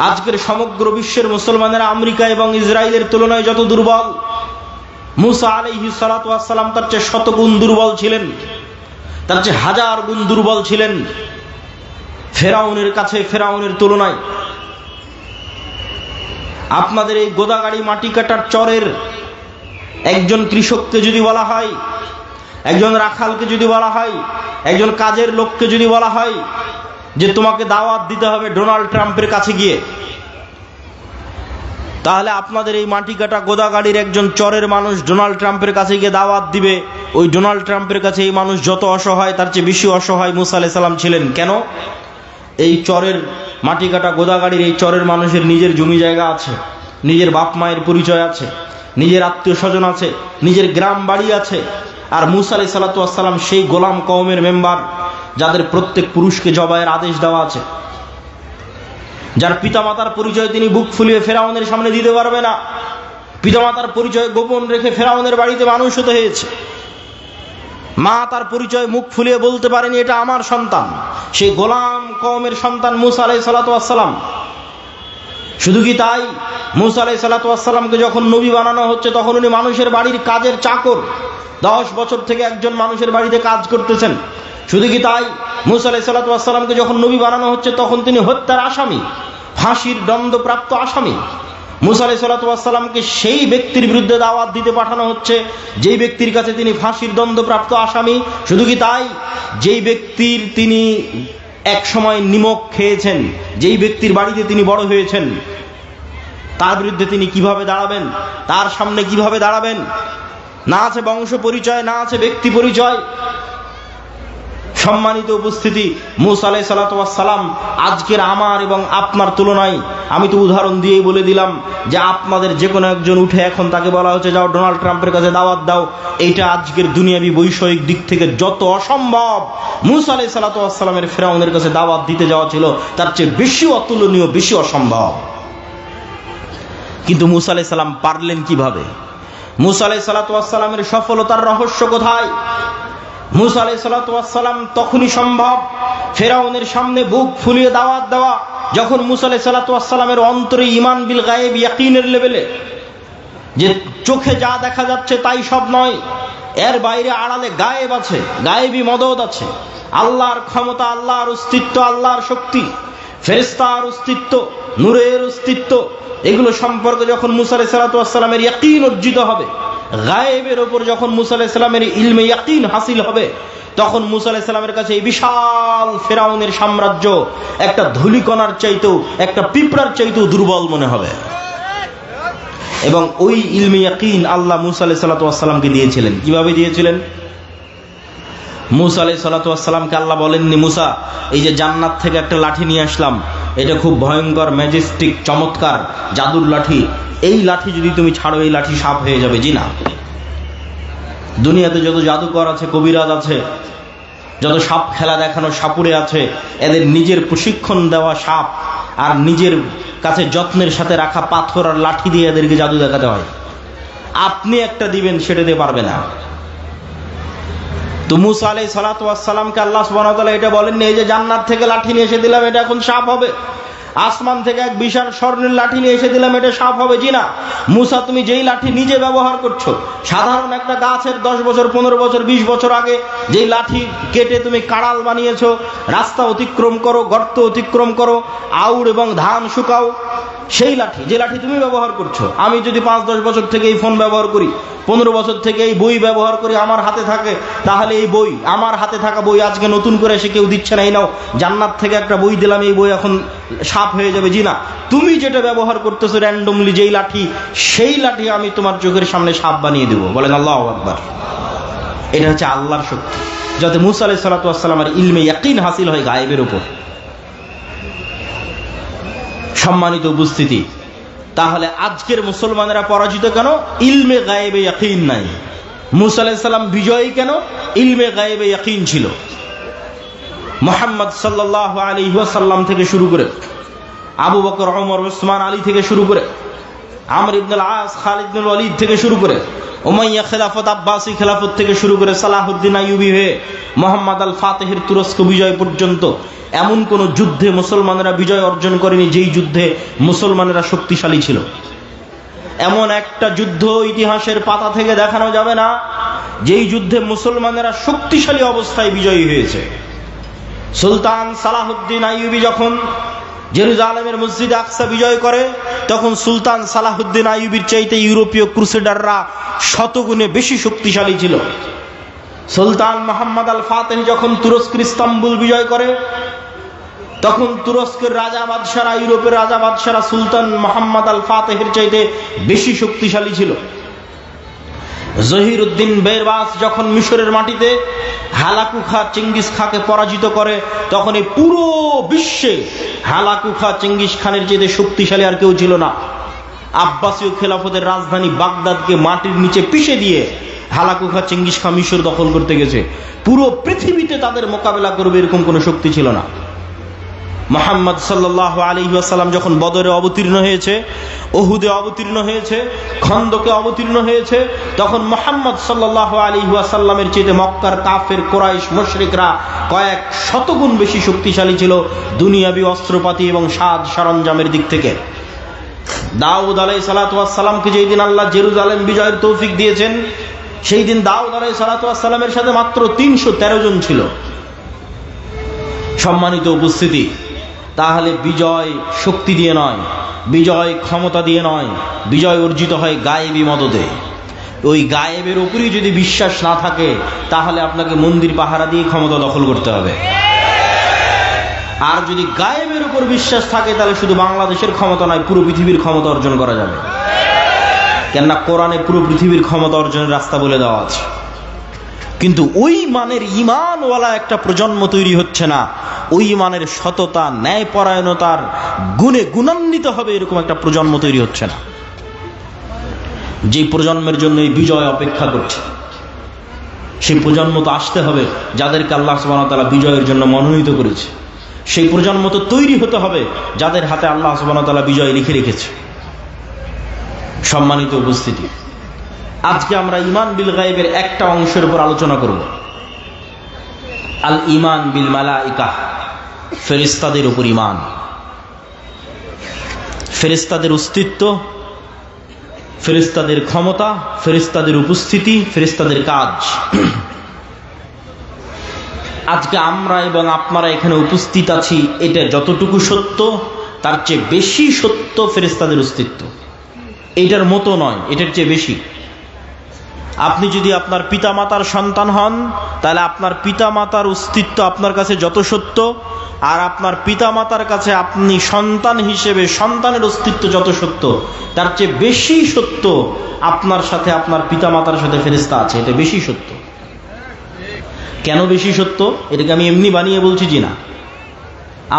আজকের সমগ্র বিশ্বের মুসলমানেরা আমেরিকা এবং ইসরায়েলের তুলনায় যত দুর্বল, মুসা আলাইহিস সালাতু ওয়াস সালাম তার চেয়ে 100 গুণ দুর্বল ছিলেন, তার চেয়ে 1000 গুণ দুর্বল ছিলেন ফেরাউনের কাছে, ফেরাউনের তুলনায়। আপনাদের এই গোদাগাড়ি মাটি কাটার চরের একজন কৃষককে যদি বলা হয়, একজন রাখালকে যদি বলা হয়, একজন কাজের লোককে যদি বলা হয় যে তোমাকে দাওয়াত দিতে হবে ডোনাল্ড ট্রাম্পের কাছে গিয়ে, তাহলে আপনাদের এই মাটি কাটা গোদাগাড়ির একজন চরের মানুষ ডোনাল্ড ট্রাম্পের কাছে গিয়ে দাওয়াত দিবে। ওই ডোনাল্ড ট্রাম্পের কাছে এই মানুষ যত অসহায় তার চেয়ে বেশি অসহায় মুসা আলাইহিস সালাম ছিলেন। কেন? এই চরের মাটি কাটা গোদাগাড়ির এই চরের মানুষের নিজের জমি জায়গা আছে, নিজের বাপ মায়ের পরিচয় আছে, নিজের আত্মীয় স্বজন আছে, নিজের গ্রাম বাড়ি আছে। আর মুসা আলাইহিস সালাতু ওয়াস সালাম সেই গোলাম কওমের মেম্বার, যাদের প্রত্যেক পুরুষকে জবাইয়ের আদেশ দেওয়া আছে, যার পিতামাতার পরিচয় তিনি বুক ফুলিয়ে ফেরাউনের সামনে দিতে পারবে না, পিতামাতার পরিচয় গোপন রেখে ফেরাউনের বাড়িতে মানুষ হতে হয়েছে। মা তার পরিচয় মুখ ফুলিয়ে বলতে পারেনি এটা আমার সন্তান। সেই গোলাম কওমের সন্তান মুসা আলাইহিস সালাতু ওয়াস সালাম। শুধু কি তাই, মুসা আলাইহিস সালাতু ওয়াস সালামকে যখন নবী বানানো হচ্ছে তখন উনি মানুষের বাড়ির কাজের চাকর, 10 বছর থেকে একজন মানুষের বাড়িতে কাজ করতেছেন। শুধু কি তাই, মুসা আলাইহিস সালাতু ওয়াস সালামকে যখন নবী বানানো হচ্ছে তখন তিনি হত্যার আসামি, ফাঁসির দণ্ডপ্রাপ্ত আসামি। মুসা আলাইহিস সালাতু ওয়াস সালামকে সেই ব্যক্তির বিরুদ্ধে দাওয়াত দিতে পাঠানো হচ্ছে যেই ব্যক্তির কাছে তিনি ফাঁসির দণ্ডপ্রাপ্ত আসামি। শুধু কি তাই, যেই ব্যক্তির তিনি এক সময় নিমক খেয়েছেন, যেই ব্যক্তির বাড়িতে তিনি বড় হয়েছেন, তার বিরুদ্ধে তিনি কিভাবে দাঁড়াবেন, তার সামনে কিভাবে দাঁড়াবেন? না আছে বংশ পরিচয়, না আছে ব্যক্তি পরিচয়। সম্মানিত উপস্থিতি, মূসা আলাইহিস সালাতু ওয়াস সালাম আজকের আমার এবং আপনার তুলনায়, আমি তো উদাহরণ দিয়েই বলে দিলাম যে আপনাদের যে কোনো একজন উঠে এখন তাকে বলা হচ্ছে যাও ডোনাল্ড ট্রাম্পের কাছে দাওয়াত দাও, এইটা আজকের দুনিয়াবি বৈষয়িক দিক থেকে যত অসম্ভব, মূসা আলাইহিস সালাতু ওয়াস সালামের ফিরআউনের কাছে দাওয়াত দিতে যাওয়া ছিল তার চেয়ে বেশি অতুলনীয়, বেশি অসম্ভব। কিন্তু মূসা আলাইহিস সালাম পারলেন কিভাবে? মূসা আলাইহিস সালাতু ওয়াস সালামের সফলতার রহস্য কোথায়? মূসা আলাইহিস সালাতু ওয়াস সালাম তখনই সম্ভব ফিরআউনের সামনে বুক ফুলিয়ে দাওয়াত দেওয়া যখন মূসা আলাইহিস সালাতু ওয়াস সালামের অন্তরে ঈমান বিল গায়েব, ইয়াকিনের লেভেলে, যে চোখে যা দেখা যাচ্ছে তাই সব নয়, এর বাইরে আড়ালে গায়েব আছে, গায়েবী মদদ আছে, আল্লাহর ক্ষমতা, আল্লাহর অস্তিত্ব, আল্লাহর শক্তি, ফেরেশতার অস্তিত্ব, নূরের অস্তিত্ব, এগুলো সম্পর্কে যখন মূসা আলাইহিস সালাতু ওয়াস সালামের ইয়াকিন অর্জিত হবে, গায়েবের উপর যখন মূসা আলাইহিস সালামের ইলমে ইয়াকিন হাসিল হবে, তখন মূসা আলাইহিস সালামের কাছে এই বিশাল ফিরআউনের সাম্রাজ্য একটা ধূলিকণার চাইতেও, একটা পিঁপড়ার চাইতেও দুর্বল মনে হবে। এবং ওই ইলমে ইয়াকিন আল্লাহ মূসা আলাইহিস সালাতু ওয়াস সালামকে দিয়েছিলেন। কিভাবে দিয়েছিলেন? মূসা আলাইহিস সালাতু ওয়াস সালামকে আল্লাহ বলেননি, মূসা এই যে জান্নাত থেকে একটা লাঠি নিয়ে আসলাম, এটা খুব ভয়ঙ্কর, ম্যাজেস্টিক, চমৎকার জাদুর লাঠি, এই লাঠি যদি তুমি ছাড়ো এই লাঠি সাপ হয়ে যাবে। জি না, দুনিয়াতে যত জাদুকর আছে, কবিরাজ আছে, যত সাপ খেলা দেখানো সাপুরে আছে, এদের নিজের প্রশিক্ষণ দেওয়া সাপ আর নিজের কাছে যত্নের সাথে রাখা পাথর আর লাঠি দিয়ে এদেরকে জাদু দেখাতে হয়। আপনি একটা দিবেন, সেটা দিয়ে পারবে না। তো মূসা আলাইহিস সালাতু ওয়াস সালামকে আল্লাহ সুবহানাহু ওয়া তাআলা এটা বলেননি এই যে জান্নাত থেকে লাঠি নিয়ে এসে দিলাম এটা এখন সাপ হবে, আসমান থেকে এক বিশাল স্বর্ণের লাঠি নিয়ে এসে দিলাম এটা সাপ হবে। জি না, মূসা তুমি যেই লাঠি নিজে ব্যবহার করছো, সাধারণ একটা গাছের 10 বছর 15 বছর 20 বছর আগে যেই লাঠি কেটে তুমি কাড়াল বানিয়েছো, রাস্তা অতিক্রম করো, গর্ত অতিক্রম করো, আউড় এবং ধান শুকাও, সেই লাঠি, যে লাঠি তুমি ব্যবহার করছো, আমি যদি 5-10 বছর থেকে এই ফোন ব্যবহার করি, 15 বছর থেকে এই বই ব্যবহার করি, আমার হাতে থাকে, তাহলে এই বই, আমার হাতে থাকা বই আজকে নতুন করে এসে কেউ দিচ্ছে না, এই নাও জান্নাত থেকে একটা বই দিলাম, এই বই এখন সাপ হয়ে যাবে। জি না, তুমি যেটা ব্যবহার করতেছো র্যান্ডমলি যেই লাঠি, সেই লাঠি আমি তোমার চোখের সামনে সাপ বানিয়ে দেবো। বলেন আল্লাহু আকবার। এটা হচ্ছে আল্লাহর শক্তি, যাতে মূসা আলাইহিস সালাতু ওয়াস সালামের ইলমে ইয়াকিন হাসিল হয় গায়েবের উপর। সম্মানিত উপস্থিতি, তাহলে আজকের মুসলমানেরা পরাজিত কেন? ইলমে গায়েবে ইয়াকিন নাই। মূসা আলাইহিস সালাম বিজয়ী কেন? ইলমে গায়েবে ইয়াকিন ছিল। মুহাম্মদ সাল্লাল্লাহু আলাইহি ওয়াসাল্লাম থেকে শুরু করে, আবু বকর, ওমর, উসমান, আলী থেকে শুরু করে, আমর ইবনে আল-আস, খালিদ ইবনে ওয়ালিদ থেকে শুরু করে, উমাইয়া খেলাফত, আব্বাসী খেলাফত থেকে শুরু করে সালাহুদ্দিন আইয়ুবী হয়ে মুহাম্মদ আল ফাতিহের তুরস্ক বিজয় পর্যন্ত এমন কোন যুদ্ধে মুসলমানেরা বিজয় অর্জন করেনি যেই যুদ্ধে মুসলমানেরা শক্তিশালী ছিল। এমন একটা যুদ্ধ ইতিহাসের পাতা থেকে দেখানো যাবে না যেই যুদ্ধে মুসলমানেরা শক্তিশালী অবস্থায় বিজয়ী হয়েছে। সুলতান সালাহুদ্দিন আইয়ুবী যখন জেরুজালেমের মসজিদ আকসা বিজয় করে, তখন সুলতান সালাহুদ্দিন আইয়ুবীর চাইতে ইউরোপীয় ক্রুসেডাররা শতগুণে বেশি শক্তিশালী ছিল। সুলতান মুহাম্মদ আল ফাতিহ যখন তুরস্কের ইস্তাম্বুল বিজয় করে, তখন তুরস্কের রাজা বাদশারা, ইউরোপের রাজা বাদশারা সুলতান মুহাম্মদ আল ফাতিহের চাইতে বেশি শক্তিশালী ছিল। জহিরউদ্দিন বেরবাস যখন মিশরের মাটিতে হালাকু খা চেঙ্গিস খাকে পরাজিত করে, তখন এই পুরো বিশ্বে হালাকু খা চেঙ্গিস খানের চাইতে শক্তিশালী আর কেউ ছিল না। আব্বাসীয় খেলাফতের রাজধানী বাগদাদকে মাটির নিচে পিষে দিয়ে হালাকু খা চেঙ্গিস খা মিশর দখল করতে গেছে। পুরো পৃথিবীতে তাদের মোকাবেলা করবে এরকম কোনো শক্তি ছিল না। মুহাম্মদ সাল্লাল্লাহু আলাইহি ওয়াসাল্লাম যখন বদরে অবতীর্ণ হয়েছে, উহুদে অবতীর্ণ হয়েছে, খন্দকে অবতীর্ণ হয়েছে, তখন মুহাম্মদ সাল্লাল্লাহু আলাইহি ওয়াসাল্লামের চেয়ে মক্কার কাফের, কুরাইশ, মুশরিকরা কয়েক শতগুণ বেশি শক্তিশালী ছিল দুনিয়াবি অস্ত্রপাতি এবং সাজ সরঞ্জামের দিক থেকে। দাউদ আলাইহিস সালাতু ওয়াস সালামকে যেই দিন আল্লাহ জেরুজালেম বিজয়ের তৌফিক দিয়েছেন, সেই দিন দাউদ আলাইহিস সালাতু ওয়াস সালামের সাথে মাত্র 313 জন ছিল। সম্মানিত উপস্থিতি, তাহলে বিজয় শক্তি দিয়ে নয়, বিজয় ক্ষমতা দিয়ে নয়, বিজয় অর্জিত হয় গায়েবী মদদে। ওই গায়েবের উপরই যদি বিশ্বাস না থাকে, তাহলে আপনাকে মন্দির পাহারা দিয়ে ক্ষমতা দখল করতে হবে। আর যদি গায়েবের উপর বিশ্বাস থাকে, তাহলে শুধু বাংলাদেশের ক্ষমতা নয়, পুরো পৃথিবীর ক্ষমতা অর্জন করা যাবে। কেননা কোরআনে পুরো পৃথিবীর ক্ষমতা অর্জনের রাস্তা বলে দেওয়া আছে। কিন্তু ওই মানের ঈমানওয়ালা একটা প্রজন্ম তৈরি হচ্ছে না। ওই মানের সততা, ন্যায়পরায়ণতার গুণে গুণান্বিত হবে এরকম একটা প্রজন্ম তৈরি হচ্ছে না, যে প্রজন্মের জন্য এই বিজয় অপেক্ষা করছে। সেই প্রজন্ম তো আসতে হবে যাদেরকে আল্লাহ সুবহানাহু ওয়া তাআলা বিজয়ের জন্য মনোনীত করেছে। সেই প্রজন্ম তো তৈরি হতে হবে যাদের হাতে আল্লাহ সুবহানাহু ওয়া তাআলা বিজয় লিখে রেখেছে। সম্মানিত উপস্থিতি, আজকে আমরা ঈমান বিল গায়বের একটা অংশের উপর আলোচনা করব, আল ঈমান বিল মালাইকা, ফেরেশতাদের উপর ঈমান। ফেরেশতাদের অস্তিত্ব, ফেরেশতাদের ক্ষমতা, ফেরেশতাদের উপস্থিতি, ফেরেশতাদের কাজ। আজকে আমরা এবং আপনারা এখানে উপস্থিত আছি, এটা যতটুকু সত্য তার চেয়ে বেশি সত্য ফেরেশতাদের অস্তিত্ব। এটার মতো নয়, এটার চেয়ে বেশি। আপনি যদি আপনার পিতামাতার সন্তান হন, তাহলে আপনার পিতামাতার অস্তিত্ব আপনার কাছে যত সত্য, আর আপনার পিতামাতার কাছে আপনি সন্তান হিসেবে সন্তানের অস্তিত্ব যত সত্য, তার চেয়ে বেশি সত্য আপনার সাথে আপনার পিতামাতার সাথে ফেরেশতা আছে। এটা বেশি সত্য। কেন বেশি সত্য? এটাকে আমি এমনি বানিয়ে বলছি জি না।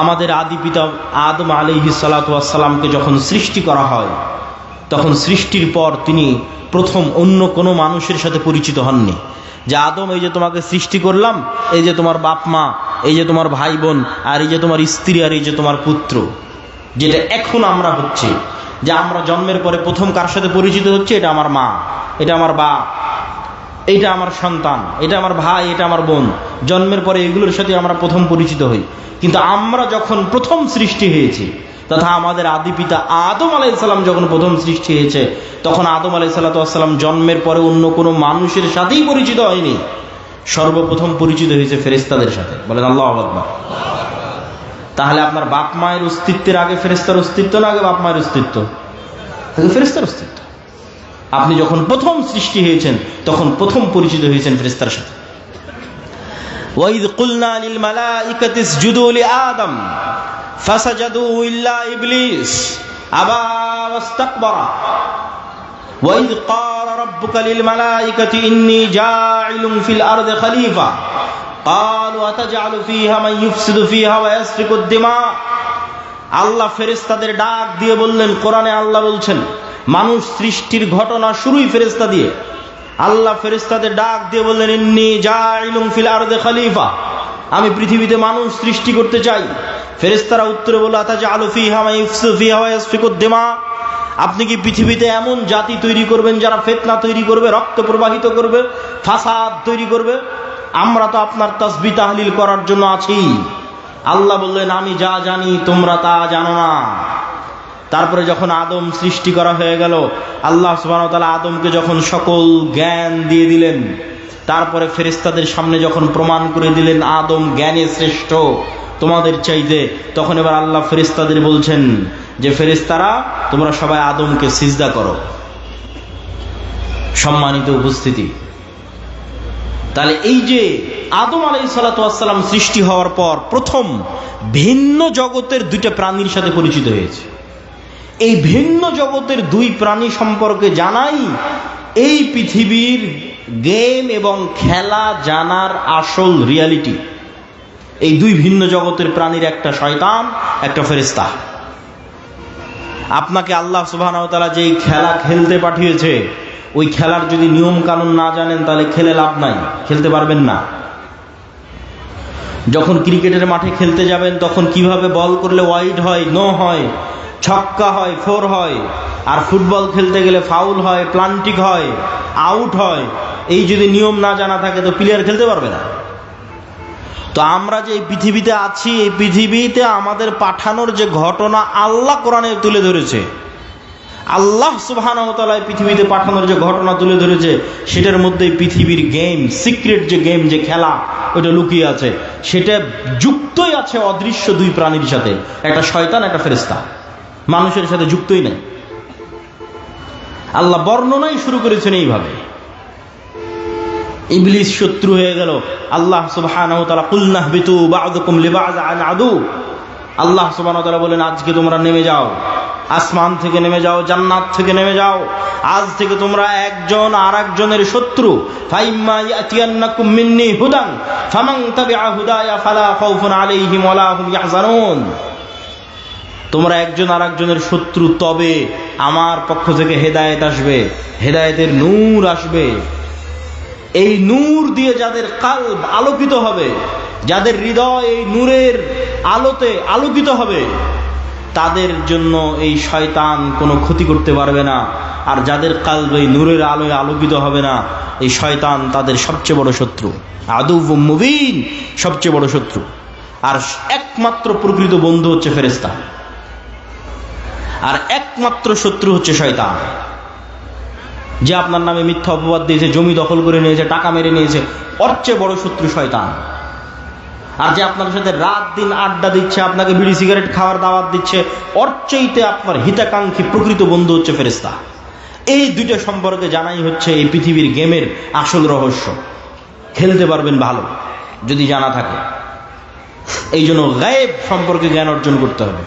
আমাদের আদি পিতা আদম আলাইহিস সালাতু ওয়াস সালামকে যখন সৃষ্টি করা হয়, তখন সৃষ্টির পর তিনি প্রথম অন্য কোনো মানুষের সাথে পরিচিত হননি। যে আদম, এই যে তোমাকে সৃষ্টি করলাম, এই যে তোমার বাপ মা, এই যে তোমার ভাই বোন, আর এই যে তোমার স্ত্রী, আর এই যে তোমার পুত্র। যেটা এখন আমরা হচ্ছে, যে আমরা জন্মের পরে প্রথম কার সাথে পরিচিত হচ্ছে, এটা আমার মা, এটা আমার বাপ, এটা আমার সন্তান, এটা আমার ভাই, এটা আমার বোন। জন্মের পরে এগুলোর সাথে আমরা প্রথম পরিচিত হই। কিন্তু আমরা যখন প্রথম সৃষ্টি হয়েছি, তথা আমাদের আদি পিতা আদম আলাইহিস সালাম যখন প্রথম সৃষ্টি হয়েছে, তখন আদম আলাইহিস সালাম জন্মের পরে অন্য কোনো মানুষের সাথেই পরিচিত হয়নি। সর্বপ্রথম পরিচিত হয়েছে ফেরেশতাদের সাথে। বলেন আল্লাহু আকবার। তাহলে আপনার বাপ মায়ের অস্তিত্বের আগে ফেরেশতার অস্তিত্ব না আগে বাপ মায়ের অস্তিত্ব? ফেরেশতার অস্তিত্ব। আপনি যখন প্রথম সৃষ্টি হয়েছেন তখন প্রথম পরিচিত হয়েছেন ফেরেশতার সাথে। ওয়াইদ কুলনা লিল মালাইকাতি ইসজুদু লিআদম ফাসাজাদু ইল্লা ইবলিস আবা ওয়াস্তাকবারা। ওয়াইদ ক্বালা রাব্বুকা লিল মালাইকাতি ইন্নী জাইলুন ফিল আরদি খলিফা ক্বালু আতাজআলু ফীহা মান ইউফসিদু ফীহা ওয়া ইয়াসফিকুদ দিমা। আল্লাহ ফেরেশতাদের ডাক দিয়ে বললেন, কোরআনে আল্লাহ বলছেন, মানুষ সৃষ্টির ঘটনা শুরুই ফেরেশতা দিয়ে। আল্লাহ ফেরেশতাদের ডাক দিয়ে বললেন, ইন্নী জাইলুন ফিল আরদি খলিফা, আমি পৃথিবীতে মানুষ সৃষ্টি করতে চাই। ফেরেশতারা উত্তরে বলল, আতাজআলু ফীহা মান ইউফসিদু ফীহা ওয়া ইয়াসফিকুদ দিমা, আপনি কি পৃথিবীতে এমন জাতি তৈরি করবেন যারা ফিতনা তৈরি করবে, রক্ত প্রবাহিত করবে, ফাসাদ তৈরি করবে? আমরা তো আপনার তাসবিহ তাহলিল করার জন্য আছি। আল্লাহ বললেন, আমি যা জানি তোমরা তা জানো না। তারপরে যখন আদম সৃষ্টি করা হয়ে গেল, আল্লাহ সুবহানাহু ওয়া তাআলা আদমকে যখন সকল জ্ঞান দিয়ে দিলেন, তারপরে ফেরেশতাদের সামনে যখন প্রমাণ করে দিলেন আদম জ্ঞানে শ্রেষ্ঠ তোমাদের চাইতে, তখন এবার আল্লাহ ফেরেশতাদের বলছেন যে, ফেরেশতারা তোমরা সবাই আদমকে সিজদা করো। সম্মানিত উপস্থিতি, তাহলে এই যে আদম আলাইহিস সালাতু ওয়াস সালাম সৃষ্টি হওয়ার পর প্রথম ভিন্ন জগতের দুইটা প্রাণীর সাথে পরিচিত হয়েছে। এই ভিন্ন জগতের দুই প্রাণী সম্পর্কে জানাই এই পৃথিবীর গেম এবং খেলা জানার আসল রিয়ালিটি। এই দুই ভিন্ন জগতের প্রাণীর, একটা শয়তান, একটা ফেরেশতা। আপনাকে আল্লাহ সুবহানাহু ওয়া তাআলা যেই খেলা খেলতে পাঠিয়েছে, ওই খেলার যদি নিয়ম কানুন না জানেন তাহলে খেলে লাভ নাই, খেলতে পারবেন না। যখন ক্রিকেটের মাঠে খেলতে যাবেন তখন কিভাবে বল করলে ওয়াইড হয়, নো হয়, ছক্কা হয়, ফোর হয়, আর ফুটবল খেলতে গেলে ফাউল হয়, প্লান্টিক হয়, আউট হয়, এই যদি নিয়ম না জানা থাকে তো প্লেয়ার খেলতে পারবে না। তো আমরা যে এই পৃথিবীতে আছি, এই পৃথিবীতে আমাদের পাঠানোর যে ঘটনা আল্লাহ কোরআনে তুলে ধরেছে, আল্লাহ সুবহানাহু ওয়া তাআলা পৃথিবীতে পাঠানোর যে ঘটনা তুলে ধরেছে, সেটার মধ্যে পৃথিবীর গেম, সিক্রেট যে গেম, যে খেলা, ওইটা লুকিয়ে আছে। সেটা যুক্তই আছে অদৃশ্য দুই প্রাণীর সাথে, একটা শয়তান, একটা ফেরেশতা। মানুষের সাথে যুক্তই নাই। আল্লাহ বর্ণনাই শুরু করেছেন এইভাবে। ইবলিস শত্রু হয়ে গেল। আল্লাহ সুবহানাহু ওয়া তাআলা কুলনা বিতু বা'দুকুম লিবা'দ আদু, আল্লাহ সুবহানাহু ওয়া তাআলা বলেন, আজকে তোমরা নেমে যাও, আসমান থেকে নেমে যাও, জান্নাত থেকে নেমে যাও। আজ থেকে তোমরা একজন আর একজনের শত্রু। ফাইম্মা ইয়াতিয়ান্নাকুম মিন্নি হুদান ফামান তাবিআ হুদায়া ফালা খাউফুন আলাইহিম ওয়ালা হুম ইয়াহজানুন। তোমরা একজন আর একজনের শত্রু, তবে আমার পক্ষ থেকে হেদায়েত আসবে, হেদায়েতের নূর আসবে। এই নূর দিয়ে যাদের কলব আলোকিত হবে, যাদের হৃদয় এই নূরের আলোতে আলোকিত হবে, তাদের জন্য এই শয়তান কোনো ক্ষতি করতে পারবে না। আর যাদের কলব এই নূরের আলোয় আলোকিত হবে না, এই শয়তান তাদের সবচেয়ে বড় শত্রু, আদুউম মুবিন, সবচেয়ে বড় শত্রু। আর একমাত্র প্রকৃত বন্ধু হচ্ছে ফেরেশতা, আর একমাত্র শত্রু হচ্ছে শয়তান। যে আপনার নামে মিথ্যা অপবাদ দিয়েছে, জমি দখল করে নিয়েছে, টাকা মেরে নিয়েছে, ওর চেয়ে বড় শত্রু শয়তান। আর যে আপনার সাথে রাত দিন আড্ডা দিচ্ছে, আপনাকে বিড়ি সিগারেট খাওয়ার দাওয়াত দিচ্ছে, ওর চাইতে আপনার হিতাকাঙ্ক্ষী প্রকৃত বন্ধু হচ্ছে ফেরেশতা। এই দুইটা সম্পর্কে জানাই হচ্ছে এই পৃথিবীর গেমের আসল রহস্য। খেলতে পারবেন ভালো যদি জানা থাকে। এই জন্য গায়েব সম্পর্কে জ্ঞান অর্জন করতে হবে।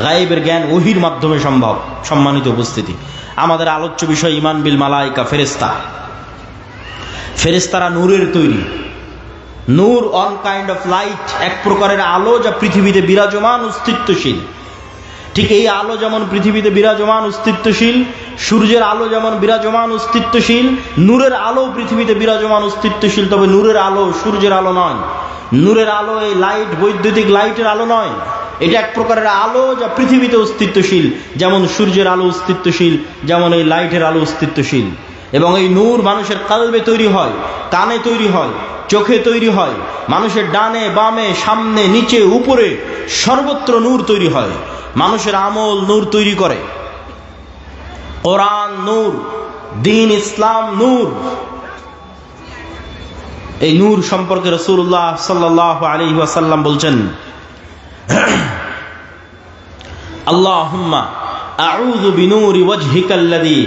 গায়েবের জ্ঞান ওহির মাধ্যমে সম্ভব। সম্মানিত উপস্থিতি, আমাদের আলোচ্য বিষয় ঈমান বিল মালায়েকা, ফেরেশতা। ফেরেশতারা নূরের তৈরি। নূর অন কাইন্ড অফ লাইট, এক প্রকারের আলো যা পৃথিবীতে বিরাজমান অস্তিত্বশীল। ঠিক এই আলো যেমন পৃথিবীতে বিরাজমান অস্তিত্বশীল, সূর্যের আলো যেমন বিরাজমান অস্তিত্বশীল, নূরের আলো পৃথিবীতে বিরাজমান অস্তিত্বশীল। তবে নূরের আলো সূর্যের আলো নয়। নূরের আলো এই লাইট, বৈদ্যুতিক লাইটের আলো নয়। এটা এক প্রকারের আলো যা পৃথিবীতে অস্তিত্বশীল, যেমন সূর্যের আলো অস্তিত্বশীল, যেমন এই লাইটের আলো অস্তিত্বশীল। এবং এই নূর মানুষের কলবে তৈরি হয়, কানে তৈরি হয়, চোখে তৈরি হয়। মানুষের ডানে বামে, সামনে নিচে উপরে সর্বত্র নূর তৈরি হয়। মানুষের আমল নূর তৈরি করে। কোরআন নূর, দ্বীন ইসলাম নূর। এই নূর সম্পর্কে রাসূলুল্লাহ সাল্লাল্লাহু আলাইহি ওয়াসাল্লাম বলছেন, আল্লাহুম্মা আউযু বিনূরি ওয়াজহিকাল্লাযী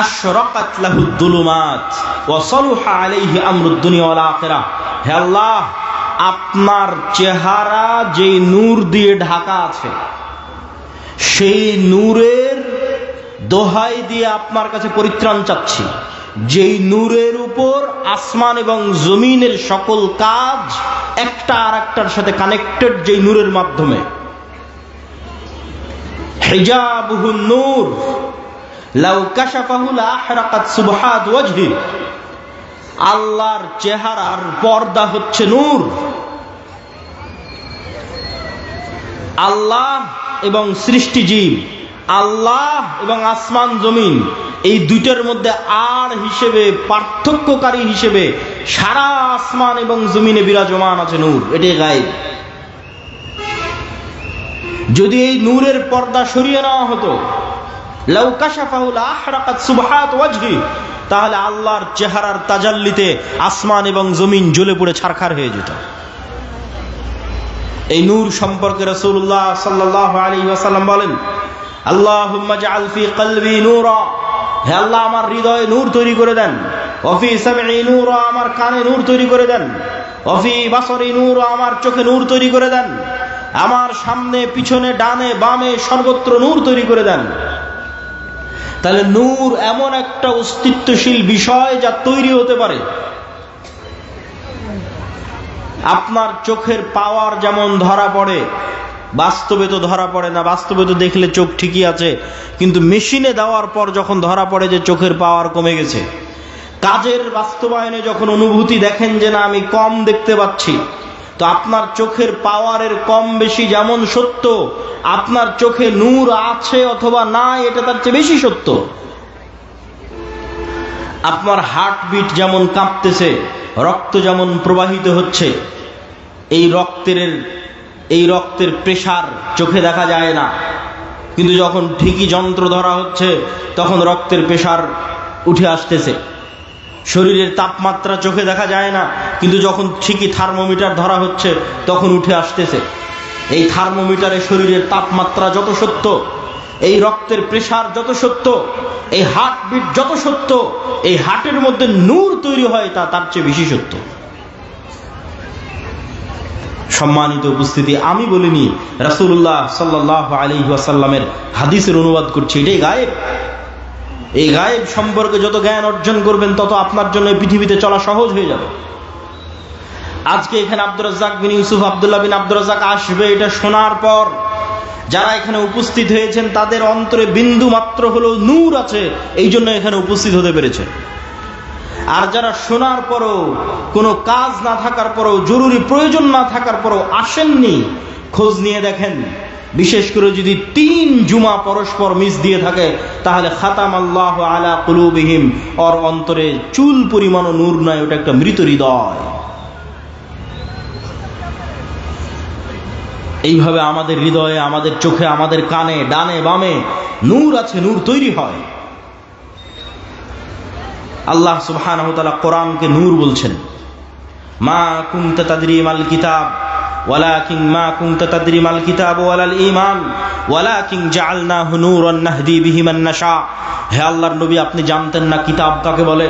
আশরাকাত লাহুদ দুলুমাত ওয়া সালুহা আলাইহি আমরুদ দুনিয়া ওয়াল আখিরাহ। হে আল্লাহ, আপনার চেহারা যেই নূর দিয়ে ঢাকা আছে, সেই নূরের দোহাই দিয়ে আপনার কাছে পরিত্রাণ চাচ্ছি, যেই নূরের উপর আসমান এবং জমিনের সকল কাজ একটা আর একটার সাথে কানেক্টেড, যেই নূরের মাধ্যমে। হিজাবুহুন নূর লাউ কাশাফাহু লাহরাকাত সুবহাত ওয়াজহি। আল্লাহর চেহারার পর্দা হচ্ছে নূর। আল্লাহ এবং সৃষ্টিজীব, আল্লাহ এবং আসমান জমিন, এই দুইটার মধ্যে আর হিসেবে, পার্থক্যকারী হিসেবে সারা আসমান এবং জমিনে বিরাজমান আছে নূর। এটাই গায়েব। যদি এই নূরের পর্দা সরিয়ে নেওয়া হতো, লাউ কাশাফাহু লাহরাকাত সুবহাত ওয়াজহি, তাহলে আল্লাহর চেহারার তাজাল্লিতে আসমান এবং জমিন জ্বলে পুড়ে ছারখার হয়ে যেত। এই নূর সম্পর্কে রাসূলুল্লাহ সাল্লাল্লাহু আলাইহি ওয়াসাল্লাম বলেন, আল্লাহুম্মা জাআল ফি কলবি নূরা। হে আল্লাহ, আমার হৃদয়ে নূর তৈরি করে দেন। ওয়া ফি সামঈ নূরা, আমার কানে নূর তৈরি করে দেন। ওয়া ফি বাসরি নূরা, আমার চোখে নূর তৈরি করে দেন। আমার সামনে পিছনে ডানে বামে সর্বত্র নূর তৈরি করে দেন। তাহলে নূর এমন একটা অস্তিত্বশীল বিষয় যা তৈরি হতে পারে। আপনার চোখের পাওয়ার যেমন ধরা পড়ে, বাস্তবে তো ধরা পড়ে না। বাস্তবে তো দেখলে চোখ ঠিকই আছে, কিন্তু মেশিনে দেওয়ার পর যখন ধরা পড়ে যে চোখের পাওয়ার কমে গেছে, কাজের বাস্তবায়নে যখন অনুভূতি দেখেন যে না আমি কম দেখতে পাচ্ছি, তো আপনার চোখের পাওয়ারের কম বেশি যেমন সত্য, আপনার চোখে নূর আছে অথবা নাই এটা তার চেয়ে বেশি সত্য। আপনার হার্টবিট যেমন কাঁপতেছে, রক্ত যেমন প্রবাহিত হচ্ছে, এই রক্তের প্রেসার চোখে দেখা যায় না, কিন্তু যখন ঠিকই যন্ত্র ধরা হচ্ছে তখন রক্তের প্রেসার উঠে আসতেছে। শরীরের তাপমাত্রা চোখে দেখা যায় না, কিন্তু যখন ঠিকই থার্মোমিটার ধরা হচ্ছে তখন উঠে আসতেছে। এই থার্মোমিটারে শরীরের তাপমাত্রা যত সত্য, এই রক্তের প্রেসার যত সত্য, এই হার্টবিট যত সত্য, এই হার্টের মধ্যে নূর তৈরি হয় তার চেয়ে বেশি সত্য। সম্মানিত উপস্থিতি, আমি বলিনি, রাসূলুল্লাহ সাল্লাল্লাহু আলাইহি ওয়াসাল্লামের হাদিসের অনুবাদ করছি। এটাই গায়েব। এই গায়েব সম্পর্কে যত জ্ঞান অর্জন করবেন তত আপনার জন্য পৃথিবীতে চলা সহজ হয়ে যাবে। আজকে এখানে আব্দুর রাজ্জাক বিন ইউসুফ, আব্দুল্লাহ বিন আব্দুর রাজ্জাক আসবে, এটা শোনার পর যারা এখানে উপস্থিত হয়েছেন তাদের অন্তরে বিন্দু মাত্র হলেও নূর আছে, এই জন্য এখানে উপস্থিত হতে পেরেছে। আর যারা শোনার পরও কোনো কাজ না থাকার পরও, জরুরি প্রয়োজন না থাকার পরও আসেননি, খোঁজ নিয়ে দেখেন, বিশেষ করে যদি 3 জুমা পরস্পর মিস দিয়ে থাকে, তাহলে খাতামাল্লাহু আলা কুলুবিহিম, ওর অন্তরে চুল পরিমাণও নূর নাই, ওটা একটা মৃত হৃদয়। এইভাবে আমাদের হৃদয়ে, আমাদের চোখে, আমাদের কানে, ডানে বামে নূর আছে, নূর তৈরি হয়। আল্লাহ সুবহানাহু ওয়া তাআলা কোরআনকে নূর বলছেন। মা কুনতা তাদরি মাল কিতাব ওয়ালাকিন মা কুনতা তাদরি মাল কিতাব ওয়ালাল ঈমান ওয়ালাকিন জাআলনাহু নূরান নাহদি বিহি মান নাশা। হে আল্লাহর নবী, আপনি জানতেন না কিতাব কাকে বলে,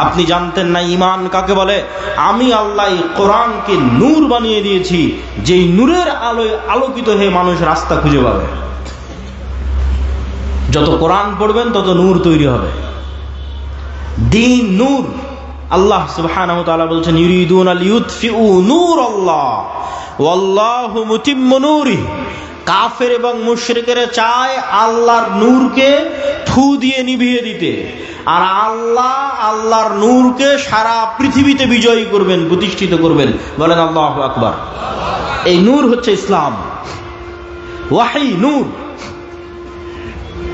আপনি জানতেন না ঈমান কাকে বলে। আমি আল্লাহ এই কোরআনকে নূর বানিয়ে দিয়েছি, যেই নূরের আলোয় আলোকিত হয়ে মানুষ রাস্তা খুঁজে পাবে। যত কোরআন পড়বেন তত নূর তৈরি হবে। দিন নূর। আল্লাহ সুবহানাহু ওয়া তাআলা বলছেন, ইউরিদুনা লিইউতফিউ নূরাল্লাহ ওয়াল্লাহু মুতিম্মু নূরিহি। কাফের এবং মুশরিকেরা চায় আল্লাহর নূরকে ফু দিয়ে নিভিয়ে দিতে, আর আল্লাহ আল্লাহর নূরকে সারা পৃথিবীতে বিজয়ী করবেন, প্রতিষ্ঠিত করবেন। বলেন আল্লাহু আকবার। এই নূর হচ্ছে ইসলাম। ওয়াহী নূর।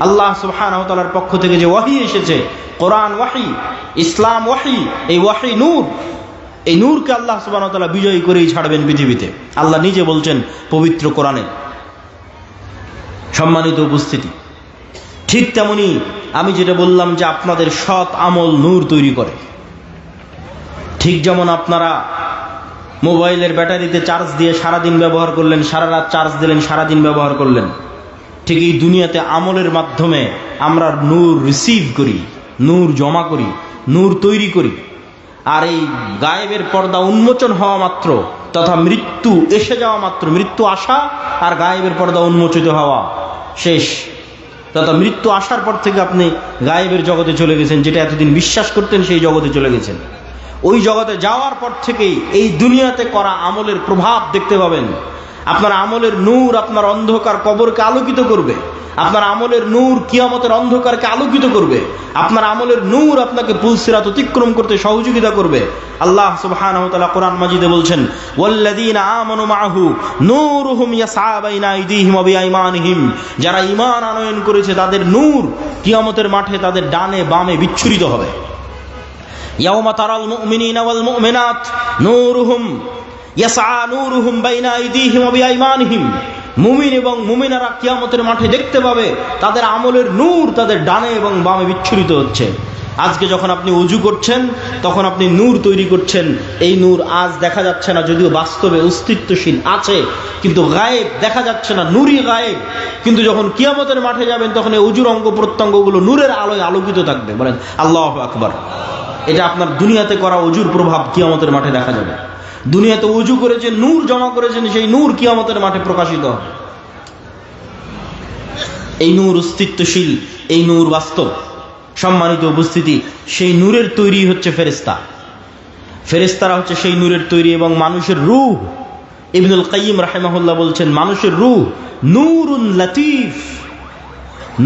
আল্লাহ সুবহানাহু ওয়া তাআলার পক্ষ থেকে যে ওয়াহী এসেছে, কোরআন ওয়াহী, ইসলাম ওয়াহী, এই ওয়াহী নূর। এই নূরকে আল্লাহ সুবহানাহু ওয়া তাআলা বিজয়ী করেই ছাড়বেন পৃথিবীতে। আল্লাহ নিজে বলছেন পবিত্র কোরআনে। সম্মানিত উপস্থিতি, ঠিক তেমনি আমি যেটা বললাম যে আপনাদের সৎ আমল নূর তৈরি করে, ঠিক যেমন আপনারা মোবাইলের ব্যাটারিতে চার্জ দিয়ে সারাদিন ব্যবহার করলেন, সারা রাত চার্জ দিলেন, সারাদিন ব্যবহার করলেন, ঠিক এই দুনিয়াতে আমলের মাধ্যমে আমরা নূর রিসিভ করি, নূর জমা করি, নূর তৈরি করি। আর এই গায়েবের পর্দা উন্মোচন হওয়া মাত্র তথা মৃত্যু এসে যাওয়া মাত্র, মৃত্যু আসা আর গায়েবের পর্দা উন্মোচিত হওয়া শেষ। তথা মৃত্যু আসার পর থেকে আপনি গায়েবের জগতে চলে গেছেন, যেটা এতদিন বিশ্বাস করতেন সেই জগতে চলে গেছেন। ওই জগতে যাওয়ার পর থেকেই এই দুনিয়াতে করা আমলের প্রভাব দেখতে পাবেন। আপনার আমলের নূর আপনার অন্ধকার কবরকে আলোকিত করবে, আপনার আমলের নূর কিয়ামতের অন্ধকারকে আলোকিত করবে, আপনার আমলের নূর আপনাকে পুলসিরাত অতিক্রম করতে সহযোগিতা করবে। আল্লাহ সুবহানাহু ওয়া তাআলা কোরআন মাজিদে বলছেন, ওয়াল্লাযীনা আমানু মাআহু নূরুহুম ইয়াসআ বাইনা আইদিহিম ওয়া বিআইমানিহিম। যারা ঈমান আনয়ন করেছে তাদের নূর কিয়ামতের মাঠে তাদের ডানে বামে বিচ্ছুরিত হবে। ইয়াওমা তারাল মুমিনিনা ওয়াল মুমিনাত নূরুহুম ইয়াসআ নূরুহুম বাইনা আইদিহিম ওয়া বিআইমানিহিম। মুমিন এবং মুমিনারা কিয়ামতের মাঠে দেখতে পাবে তাদের আমলের নূর তাদের ডানে এবং বামে বিচ্ছুরিত হচ্ছে। আজকে যখন আপনি ওযু করছেন তখন আপনি নূর তৈরি করছেন। এই নূর আজ দেখা যাচ্ছে না, যদিও বাস্তবে অস্তিত্বশীল আছে, কিন্তু গায়েব দেখা যাচ্ছে না, নূরই গায়েব। কিন্তু যখন কিয়ামতের মাঠে যাবেন তখন এই ওযুর অঙ্গ প্রত্যঙ্গগুলো নূরের আলোয় আলোকিত থাকবে। বলেন আল্লাহু আকবার। এটা আপনার দুনিয়াতে করা ওযুর প্রভাব কিয়ামতের মাঠে দেখা যাবে। দুনিয়াতে ওযু করে যে নূর জমা করেছেন সেই নূর কিয়ামতের মাঠে প্রকাশিত হবে। এই নূর অস্তিত্বশীল, এই নূর বাস্তব। সম্মানিত উপস্থিতি, সেই নূরের তৈরি হচ্ছে ফেরেশতা। ফেরেশতারা হচ্ছে সেই নূরের তৈরি এবং মানুষের রূহ। ইবনুল কাইয়িম রাহিমাহুল্লাহ বলছেন, মানুষের রূহ নূরুন লাতীফ।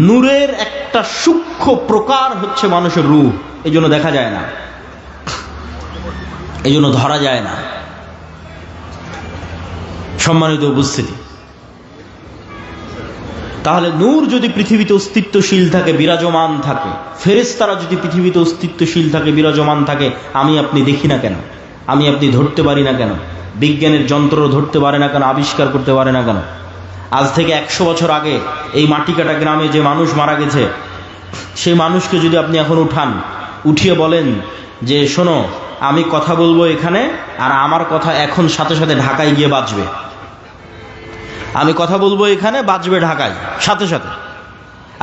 নূরের একটা সূক্ষ্ম প্রকার হচ্ছে মানুষের রূহ। এই জন্য দেখা যায় না, এই জন্য ধরা যায় না। সম্মানিত উপস্থিতি, তাহলে নূর যদি পৃথিবীতে অস্তিত্বশীল থাকে, বিরাজমান থাকে, ফেরেশতারা যদি পৃথিবীতে অস্তিত্বশীল থাকে, বিরাজমান থাকে, আমি আপনি দেখি না কেন? আমি আপনি ধরতে পারি না কেন? বিজ্ঞানের যন্ত্র ধরতে পারে না কেন? আবিষ্কার করতে পারে না কেন? আজ থেকে 100 বছর আগে এই মাটিকাটা গ্রামে যে মানুষ মারা গেছে, সেই মানুষকে যদি আপনি এখন উঠিয়ে বলেন যে শোনো, আমি কথা বলবো এখানে, আর আমার কথা এখন সাথে সাথে ঢাকায় গিয়ে বাজবে। আমি কথা বলবো এখানে, বাজবে ঢাকায় সাথে সাথে।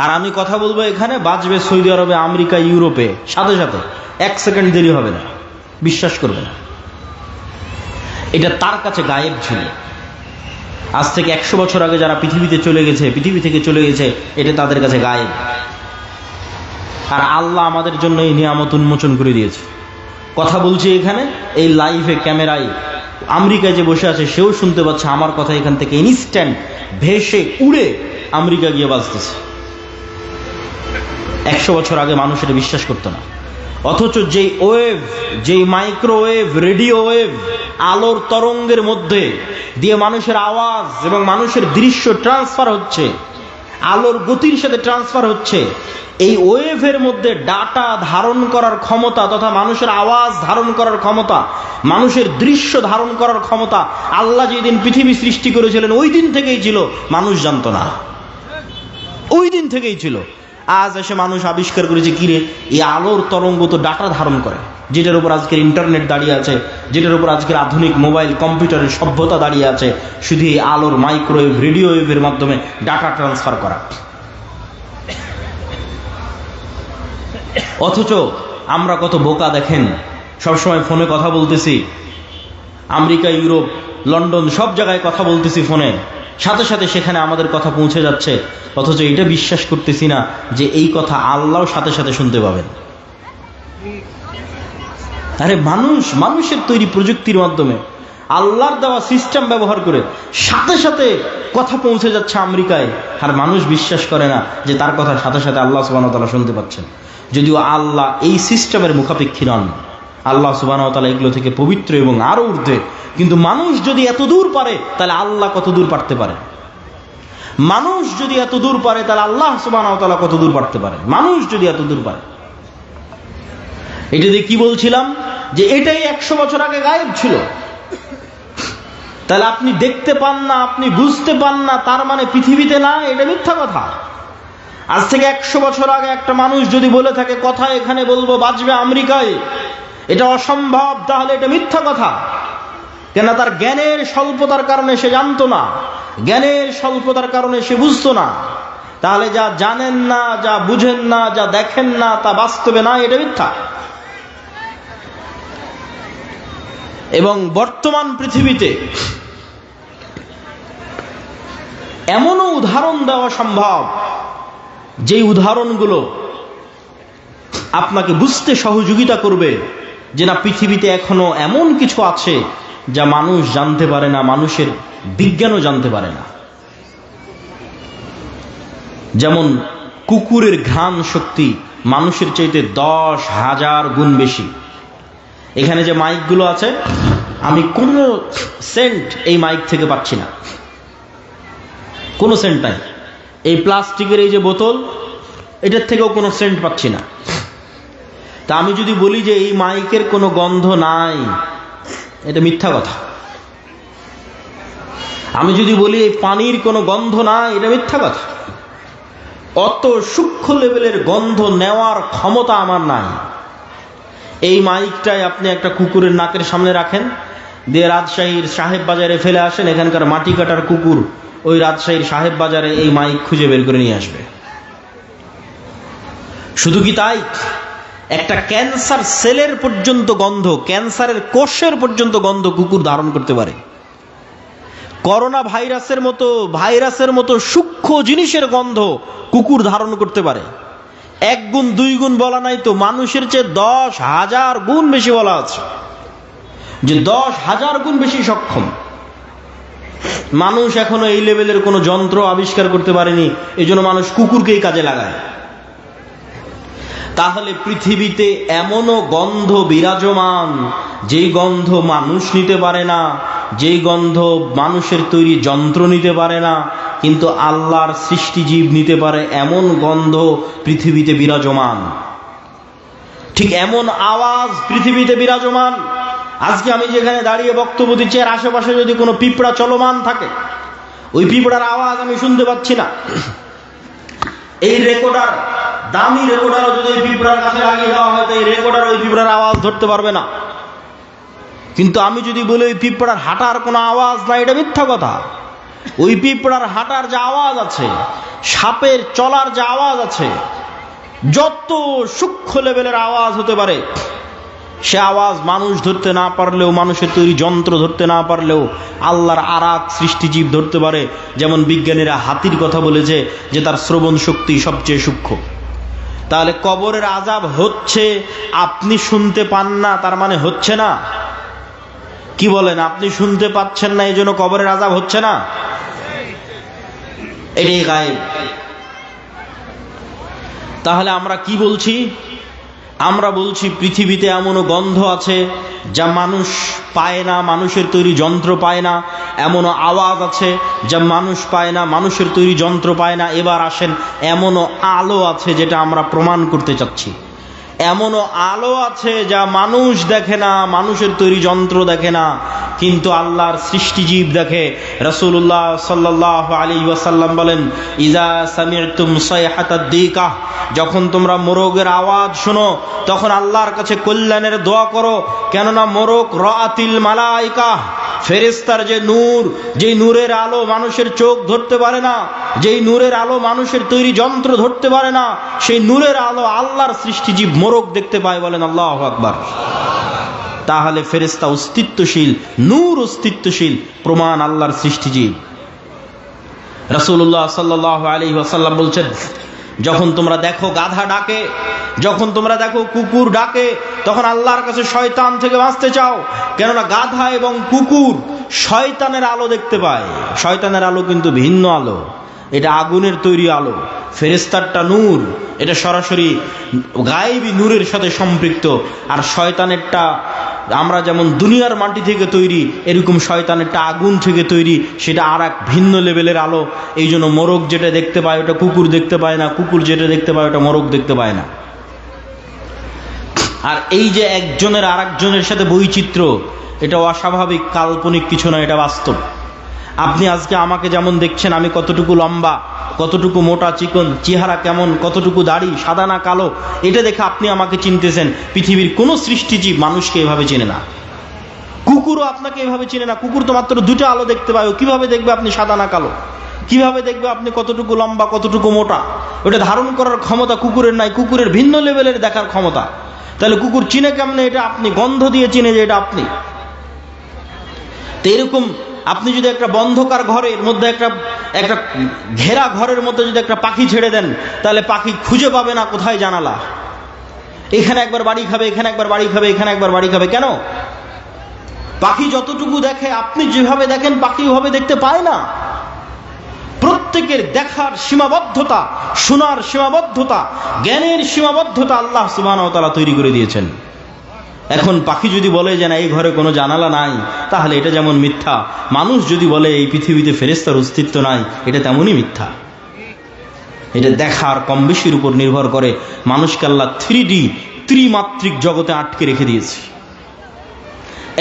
আর আমি কথা বলবো এখানে, বাজবে সৌদি আরবে, আমেরিকা, ইউরোপে সাথে সাথে। 1 সেকেন্ড দেরি হবে না, বিশ্বাস করবে না। এটা তার কাছে গায়েব ছিল। আজ থেকে 100 বছর আগে যারা পৃথিবী থেকে চলে গেছে, এটা তাদের কাছে গায়েব। আর আল্লাহ আমাদের জন্য এই নিয়ামত উন্মোচন করে দিয়েছে। কথা বলছি এখানে এই লাইভে, ক্যামেরায়, আমেরিকায় যে বসে আছে সেও শুনতে পাচ্ছে আমার কথা। এখান থেকে ইনস্ট্যান্ট ভেসে উড়ে আমেরিকা গিয়ে বাজতেছে। 100 বছর আগে মানুষ এটা বিশ্বাস করতো না। অথচ যেই ওয়েভ, যেই মাইক্রোওয়েভ, রেডিও ওয়েভ, আলোর তরঙ্গের মধ্যে দিয়ে মানুষের আওয়াজ এবং মানুষের দৃশ্য ট্রান্সফার হচ্ছে, আলোর গতির সাথে ট্রান্সফার হচ্ছে, এই ওয়েভের মধ্যে ডাটা ধারণ করার ক্ষমতা তথা মানুষের আওয়াজ ধারণ করার ক্ষমতা, মানুষের দৃশ্য ধারণ করার ক্ষমতা আল্লাহ যেদিন পৃথিবী সৃষ্টি করেছিলেন ওই দিন থেকেই ছিল, মানুষ জানতো না, ওই দিন থেকেই ছিল। আজ এসে মানুষ আবিষ্কার করেছে কিরে এই আলোর তরঙ্গ তো ডাটা ধারণ করে, যেটার উপর আজকের ইন্টারনেট দাঁড়িয়ে আছে, যেটার উপর আজকের আধুনিক মোবাইল কম্পিউটারের সভ্যতা দাঁড়িয়ে আছে, শুধু এই আলোর মাইক্রোওয়েভ, রেডিও ওয়েভের মাধ্যমে ডাটা ট্রান্সফার করা। অথচ আমরা কত বোকা দেখেন, সবসময় ফোনে কথা বলতেছি, আমেরিকা, ইউরোপ, লন্ডন সব জায়গায় কথা বলতেছি ফোনে, সাথে সাথে সেখানে আমাদের কথা পৌঁছে যাচ্ছে। অথচ এটা বিশ্বাস করতেছি না যে এই কথা আল্লাহ সাথে সাথে শুনতে পাবেন। আরে মানুষের তৈরি প্রযুক্তির মাধ্যমে আল্লাহর দেওয়া সিস্টেম ব্যবহার করে সাথে সাথে কথা পৌঁছে যাচ্ছে আমেরিকায়, আর মানুষ বিশ্বাস করে না যে তার কথা সাথে সাথে আল্লাহ সুবহানাহু ওয়া তাআলা শুনতে পাচ্ছেন। যদিও আল্লাহ এই সিস্টেমের মুখাপেক্ষী নন, আল্লাহ সুবহানাহু ওয়া তাআলা এগুলো থেকে পবিত্র এবং আরো ঊর্ধ্বে। কিন্তু মানুষ যদি এত দূর পারে তাহলে আল্লাহ কত দূর পারতে পারে? মানুষ যদি এত দূর পারে তাহলে আল্লাহ সুবহানাহু ওয়া তাআলা কত দূর পারতে পারে? মানুষ যদি এত দূর পারে। এটা দিয়ে কি বলছিলাম যে এটাই 100 বছর আগে গায়েব ছিল। তাহলে আপনি দেখতে পান না, আপনি বুঝতে পান না, তার মানে পৃথিবীতে না, এটা মিথ্যা কথা। আজ থেকে 100 বছর আগে একটা মানুষ যদি বলে থাকে কথা এখানে বলবো বাজবে আমেরিকায়, এটা অসম্ভব, তাহলে এটা মিথ্যা কথা। কেন? তার জ্ঞানের স্বল্পতার কারণে সে জানতো না, জ্ঞানের স্বল্পতার কারণে সে বুঝতো না। তাহলে যা জানেন না, যা বুঝেন না, যা দেখেন না, তা বাস্তবে না, এটা মিথ্যা। এবং বর্তমান পৃথিবীতে এমনও উদাহরণ দেওয়া সম্ভব যেই উদাহরণগুলো আপনাকে বুঝতে সহযোগিতা করবে যে না, পৃথিবীতে এখনো এমন কিছু আছে যা মানুষ জানতে পারে না, মানুষের বিজ্ঞানও জানতে পারে না। যেমন কুকুরের ঘ্রাণ শক্তি মানুষের চাইতে 10,000 গুণ বেশি। এখানে যে মাইকগুলো আছে, আমি কোনো সেন্ট এই মাইক থেকে পাচ্ছি না, কোনো সেন্ট নাই। এই প্লাস্টিকের এই যে বোতল, এটার থেকেও কোনো সেন্ট পাচ্ছি না। তা আমি যদি বলি যে এই মাইকের কোনো গন্ধ নাই, এটা মিথ্যা কথা। আমি যদি বলি এই পানির কোনো গন্ধ নাই, এটা মিথ্যা কথা। অত সূক্ষ্ম লেভেলের গন্ধ নেওয়ার ক্ষমতা আমার নাই। এই মাইকটাই আপনি একটা কুকুরের নাকের সামনে রাখেন, দিয়ে রাজশাহীর সাহেব বাজারে ফেলে আসেন, এখানকার মাটি কাটার কুকুর ওই রাজশাহীর সাহেব বাজারে এই মাইক খুঁজে বের করে নিয়ে আসবে। শুধু কি তাই, একটা ক্যান্সার সেলের পর্যন্ত গন্ধ, ক্যান্সারের কোষের পর্যন্ত গন্ধ কুকুর ধারণ করতে পারে। করোনা ভাইরাসের মতো সূক্ষ্ম জিনিসের গন্ধ কুকুর ধারণ করতে পারে। 1 গুণ 2 গুণ বলা নাই তো, মানুষের চেয়ে 10,000 গুণ বেশি বলা আছে, যে 10,000 গুণ বেশি সক্ষম। মানুষ এখনো এই লেভেলের কোনো যন্ত্র আবিষ্কার করতে পারেনি, এজন্য মানুষ কুকুরকেই কাজে লাগায়। তাহলে পৃথিবীতে এমনও গন্ধ বিরাজমান যেই গন্ধ মানুষ নিতে পারে না, যেই গন্ধ মানুষের তৈরি যন্ত্র নিতে পারে না, কিন্তু আল্লাহর সৃষ্টিজীব নিতে পারে, এমন গন্ধ পৃথিবীতে বিরাজমান। ঠিক এমন আওয়াজ পৃথিবীতে বিরাজমান। আজকে আমি যেখানে দাঁড়িয়ে বক্তব্য দিচ্ছি, এর আশেপাশে যদি কোনো পিঁপড়া চলমান থাকে, ওই পিঁপড়ার আওয়াজ আমি শুনতে পাচ্ছি না। এই রেকর্ডার, দামি রেকর্ডারও যদি ওই পিঁপড়ার কাছে লাগিয়ে দেওয়া হয়, তো এই রেকর্ডার ওই পিঁপড়ার আওয়াজ ধরতে পারবে না। কিন্তু আমি যদি বলি ওই পিঁপড়ার হাঁটার কোনো আওয়াজ নাই, এটা মিথ্যা কথা। ওই পিঁপড়ার হাঁটার যে আওয়াজ আছে, সাপের চলার যে আওয়াজ আছে, যত সূক্ষ্ম লেভেলের আওয়াজ হতে পারে, সে আওয়াজ মানুষ ধরতে না পারলেও, মানুষের তৈরি যন্ত্র ধরতে না পারলেও আল্লাহর আরাক সৃষ্টিজীব ধরতে পারে। যেমন বিজ্ঞানীরা হাতির কথা বলেছে যে তার শ্রবণ শক্তি সবচেয়ে সূক্ষ্ম। তাহলে কবরের আযাব হচ্ছে, আপনি শুনতে পান না তার মানে হচ্ছে না? কি বলেন? আপনি শুনতে পাচ্ছেন না এই জন্য কবরের আযাব হচ্ছে না? এটাই গায়েব। তাহলে আমরা কি বলছি? আমরা বলছি পৃথিবীতে এমনও গন্ধ আছে যা মানুষ পায় না, মানুষের তৈরি যন্ত্র পায় না। এমনও আওয়াজ আছে যা মানুষ পায় না, মানুষের তৈরি যন্ত্র পায় না। এবার আসেন, এমনও আলো আছে যেটা আমরা প্রমাণ করতে চাচ্ছি। এমনও আলো আছে যা মানুষ দেখে না, মানুষের তৈরি যন্ত্র দেখে না, কিন্তু আল্লাহর সৃষ্টিজীব দেখে। রাসূলুল্লাহ সাল্লাল্লাহু আলাইহি ওয়াসাল্লাম বলেন, ইজা সামি'তুম সাইহাতাদ দিকাহ, যখন তোমরা মোরগের আওয়াজ শোনো তখন আল্লাহর কাছে কল্যাণের দোয়া করো, কেননা মোরগ রাআতিল মালাইকা, ফেরেশতার যে নূর, যেই নূরের আলো মানুষের চোখ ধরতে পারে না, যেই নূরের আলো মানুষের তৈরি যন্ত্র ধরতে পারে না, সেই নূরের আলো আল্লাহর সৃষ্টিজীব মোরগ দেখতে পায়। বলেন আল্লাহু আকবার। তাহলে ফেরেশতা অস্তিত্বশীল, নূর অস্তিত্বশীল, প্রমাণ আল্লাহর সৃষ্টিজীব। রাসূলুল্লাহ সাল্লাল্লাহু আলাইহি ওয়াসাল্লাম বলছেন, যখন তোমরা দেখো গাধা ডাকে, যখন তোমরা দেখো কুকুর ডাকে, তখন আল্লাহর কাছে শয়তান থেকে বাঁচতে চাও, কেননা গাধা এবং কুকুর শয়তানের আলো দেখতে পায়। শয়তানের আলো কিন্তু ভিন্ন আলো, এটা আগুনের তৈরি আলো। ফেরেশতারটা নূর, এটা সরাসরি গায়েবী নূরের সাথে সম্পৃক্ত। আর শয়তানেরটা আমরা যেমন দুনিয়ার মাটি থেকে তৈরি, এরকম শয়তানেরটা আগুন থেকে তৈরি, সেটা আর এক ভিন্ন লেভেলের আলো। এই জন্য মোরগ যেটা দেখতে পায় ওটা কুকুর দেখতে পায় না, কুকুর যেটা দেখতে পায় ওটা মোরগ দেখতে পায় না। আর এই যে একজনের আর একজনের সাথে বৈচিত্র্য, এটা অস্বাভাবিক কাল্পনিক কিছু না, এটা বাস্তব। আপনি আজকে আমাকে যেমন দেখছেন, আমি কতটুকু লম্বা, কতটুকু মোটা চিকন, চেহারা কেমন, কতটুকু দাড়ি, সাদা না কালো, এটা দেখে আপনি আমাকে চিনতেছেন। পৃথিবীর কোনো সৃষ্টিজীব মানুষকে এভাবে চেনে না। কুকুরও আপনাকে এভাবে চেনে না। কুকুর তো মাত্র দুটো আলো দেখতে পায়, কিভাবে দেখবে আপনি সাদা না কালো? কিভাবে দেখবে আপনি কতটুকু লম্বা, কতটুকু মোটা? ওটা ধারণ করার ক্ষমতা কুকুরের নাই। কুকুরের ভিন্ন লেভেলের দেখার ক্ষমতা। তাহলে কুকুর চিনে কেমনে? এটা আপনি গন্ধ দিয়ে চিনে যে এটা আপনি। তো এরকম আপনি যদি একটা বন্ধকার ঘরের মধ্যে, একটা ঘেরা ঘরের মধ্যে যদি একটা পাখি ছেড়ে দেন, তাহলে পাখি খুঁজে পাবে না কোথায় জানালা। এখানে একবার বাড়ি খাবে, এখানে একবার বাড়ি খাবে, এখানে একবার বাড়ি খাবে। কেন? পাখি যতটুকু দেখে, আপনি যেভাবে দেখেন পাখি ওভাবে দেখতে পায় না। প্রত্যেকের দেখার সীমাবদ্ধতা, শোনার সীমাবদ্ধতা, জ্ঞানের সীমাবদ্ধতা আল্লাহ সুবহানাহু ওয়া তাআলা তৈরি করে দিয়েছেন। এখন পাখি যদি বলে যে না এই ঘরে কোনো জানালা নাই, তাহলে এটা যেমন মিথ্যা। মানুষ যদি বলে এই পৃথিবীতে ফেরেশতার অস্তিত্ব নাই, এটা তেমনই মিথ্যা। এটা দেখার কম বেশির উপর নির্ভর করে। মানুষকে আল্লাহ 3D, ত্রিমাত্রিক জগতে আটকে রেখে দিয়েছে।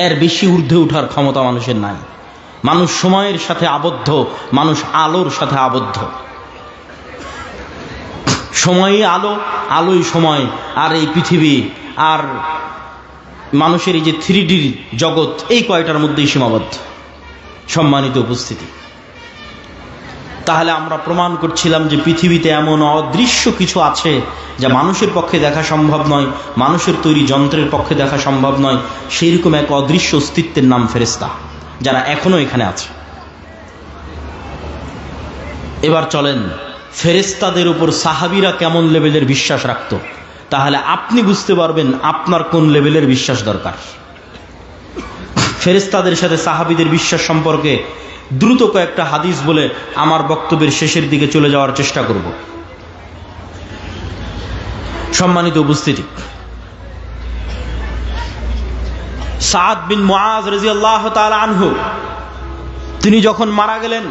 এর বেশি ঊর্ধ্বে ওঠার ক্ষমতা মানুষের নাই। মানুষ সময়ের সাথে আবদ্ধ, মানুষ আলোর সাথে আবদ্ধ। সময়ই আলো, আলোই সময়। আর এই পৃথিবী আর মানুষের এই যে 3D জগৎ, এই কয়টার মধ্যেই সীমাবদ্ধ। সম্মানিত উপস্থিতি, তাহলে আমরা প্রমাণ করছিলাম যে পৃথিবীতে এমন অদৃশ্য কিছু আছে যা মানুষের পক্ষে দেখা সম্ভব নয়, মানুষের তৈরি যন্ত্রের পক্ষে দেখা সম্ভব নয়। সেইরকম এক অদৃশ্য অস্তিত্বের নাম ফেরেশতা, যারা এখনো এখানে আছে। এবার চলেন, ফেরেশতাদের উপর সাহাবীরা কেমন লেভেলের বিশ্বাস রাখত, তাহলে আপনি বুঝতে পারবেন আপনার কোন লেভেলের বিশ্বাস দরকার। ফেরেশতাদের সাথে সাহাবীদের বিশ্বাস সম্পর্কে দ্রুত কয়েকটা হাদিস বলে আমার বক্তব্যের শেষের দিকে চলে যাওয়ার চেষ্টা করব। সম্মানিত উপস্থিতি, সাদ বিন মুআজ রাদিয়াল্লাহু তাআলা আনহু, তিনি যখন মারা গেলেন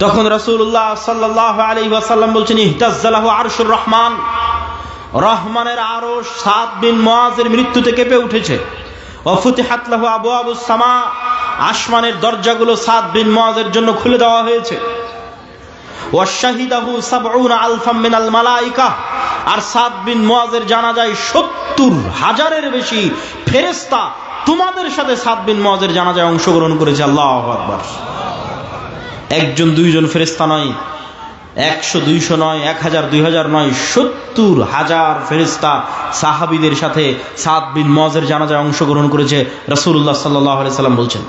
তখন রাসূলুল্লাহ সাল্লাল্লাহু আলাইহি ওয়াসাল্লাম বলছেন, ইহতাজ্জালাহু আরশুর রহমান, রহমানের আরশ সাদ বিন মুআজের মৃত্যুতে কেঁপে উঠেছে। ওয়া ফুতিহাত লাহু আবওয়াবুস সামা, আসমানের দরজাগুলো সাদ বিন মুআজের জন্য খুলে দেওয়া হয়েছে। ওয়া শাহিদাহু ৭০ আলফাম মিনাল মালায়েকা, আর সাদ বিন মুআজের জানাজায় ৭০,০০০-এর বেশি ফেরেশতা তোমাদের সাথে সাদ বিন মুআজের জানাজায় অংশগ্রহণ করেছে। আল্লাহু আকবার। একজন দুইজন ফেরেশতা নয়, 100 200 নয়, 1000 2000 নয়, 70,000 ফেরেশতা সাহাবীদের সাথে সাদ বিন মুআযের জানাজায় অংশগ্রহণ করেছে। রাসূলুল্লাহ সাল্লাল্লাহু আলাইহি সাল্লাম বলছেন,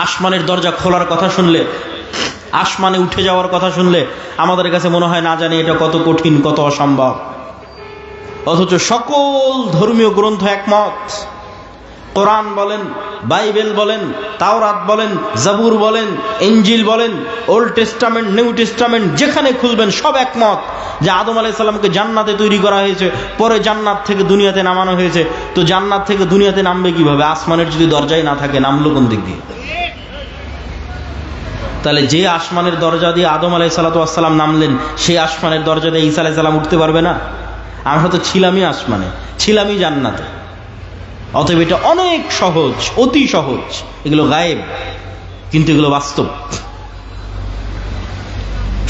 আসমানের দরজা খোলার কথা শুনলে, আসমানে উঠে যাওয়ার কথা শুনলে আমাদের কাছে মনে হয় না জানি এটা কত কঠিন, কত অসম্ভব। অথচ সকল ধর্মীয় গ্রন্থ একমত। কোরআন বলেন, বাইবেল বলেন, তাওরাত বলেন, জাবুর বলেন, ইনজিল বলেন, ওল্ড টেস্টামেন্ট, নিউ টেস্টামেন্ট, যেখানে খুলবেন সব একমত যে আদম আলাইহিস সালামকে জান্নাতে তৈরি করা হয়েছে, পরে জান্নাত থেকে দুনিয়াতে নামানো হয়েছে। তো জান্নাত থেকে দুনিয়াতে নামবে কিভাবে? আসমানের যদি দরজাই না থাকে, নামলো কোন দিক দিয়ে? তাহলে যে আসমানের দরজা দিয়ে আদম আলাইহিস সালাম নামলেন, সেই আসমানের দরজা দিয়ে ঈসা আলাইহিস সালাম উঠতে পারবে না? আমরা তো ছিলামই আসমানে, ছিলামই জান্নাতে। অতএব এটা অনেক সহজ, অতি সহজ। এগুলো গায়েব, কিন্তু এগুলো বাস্তব।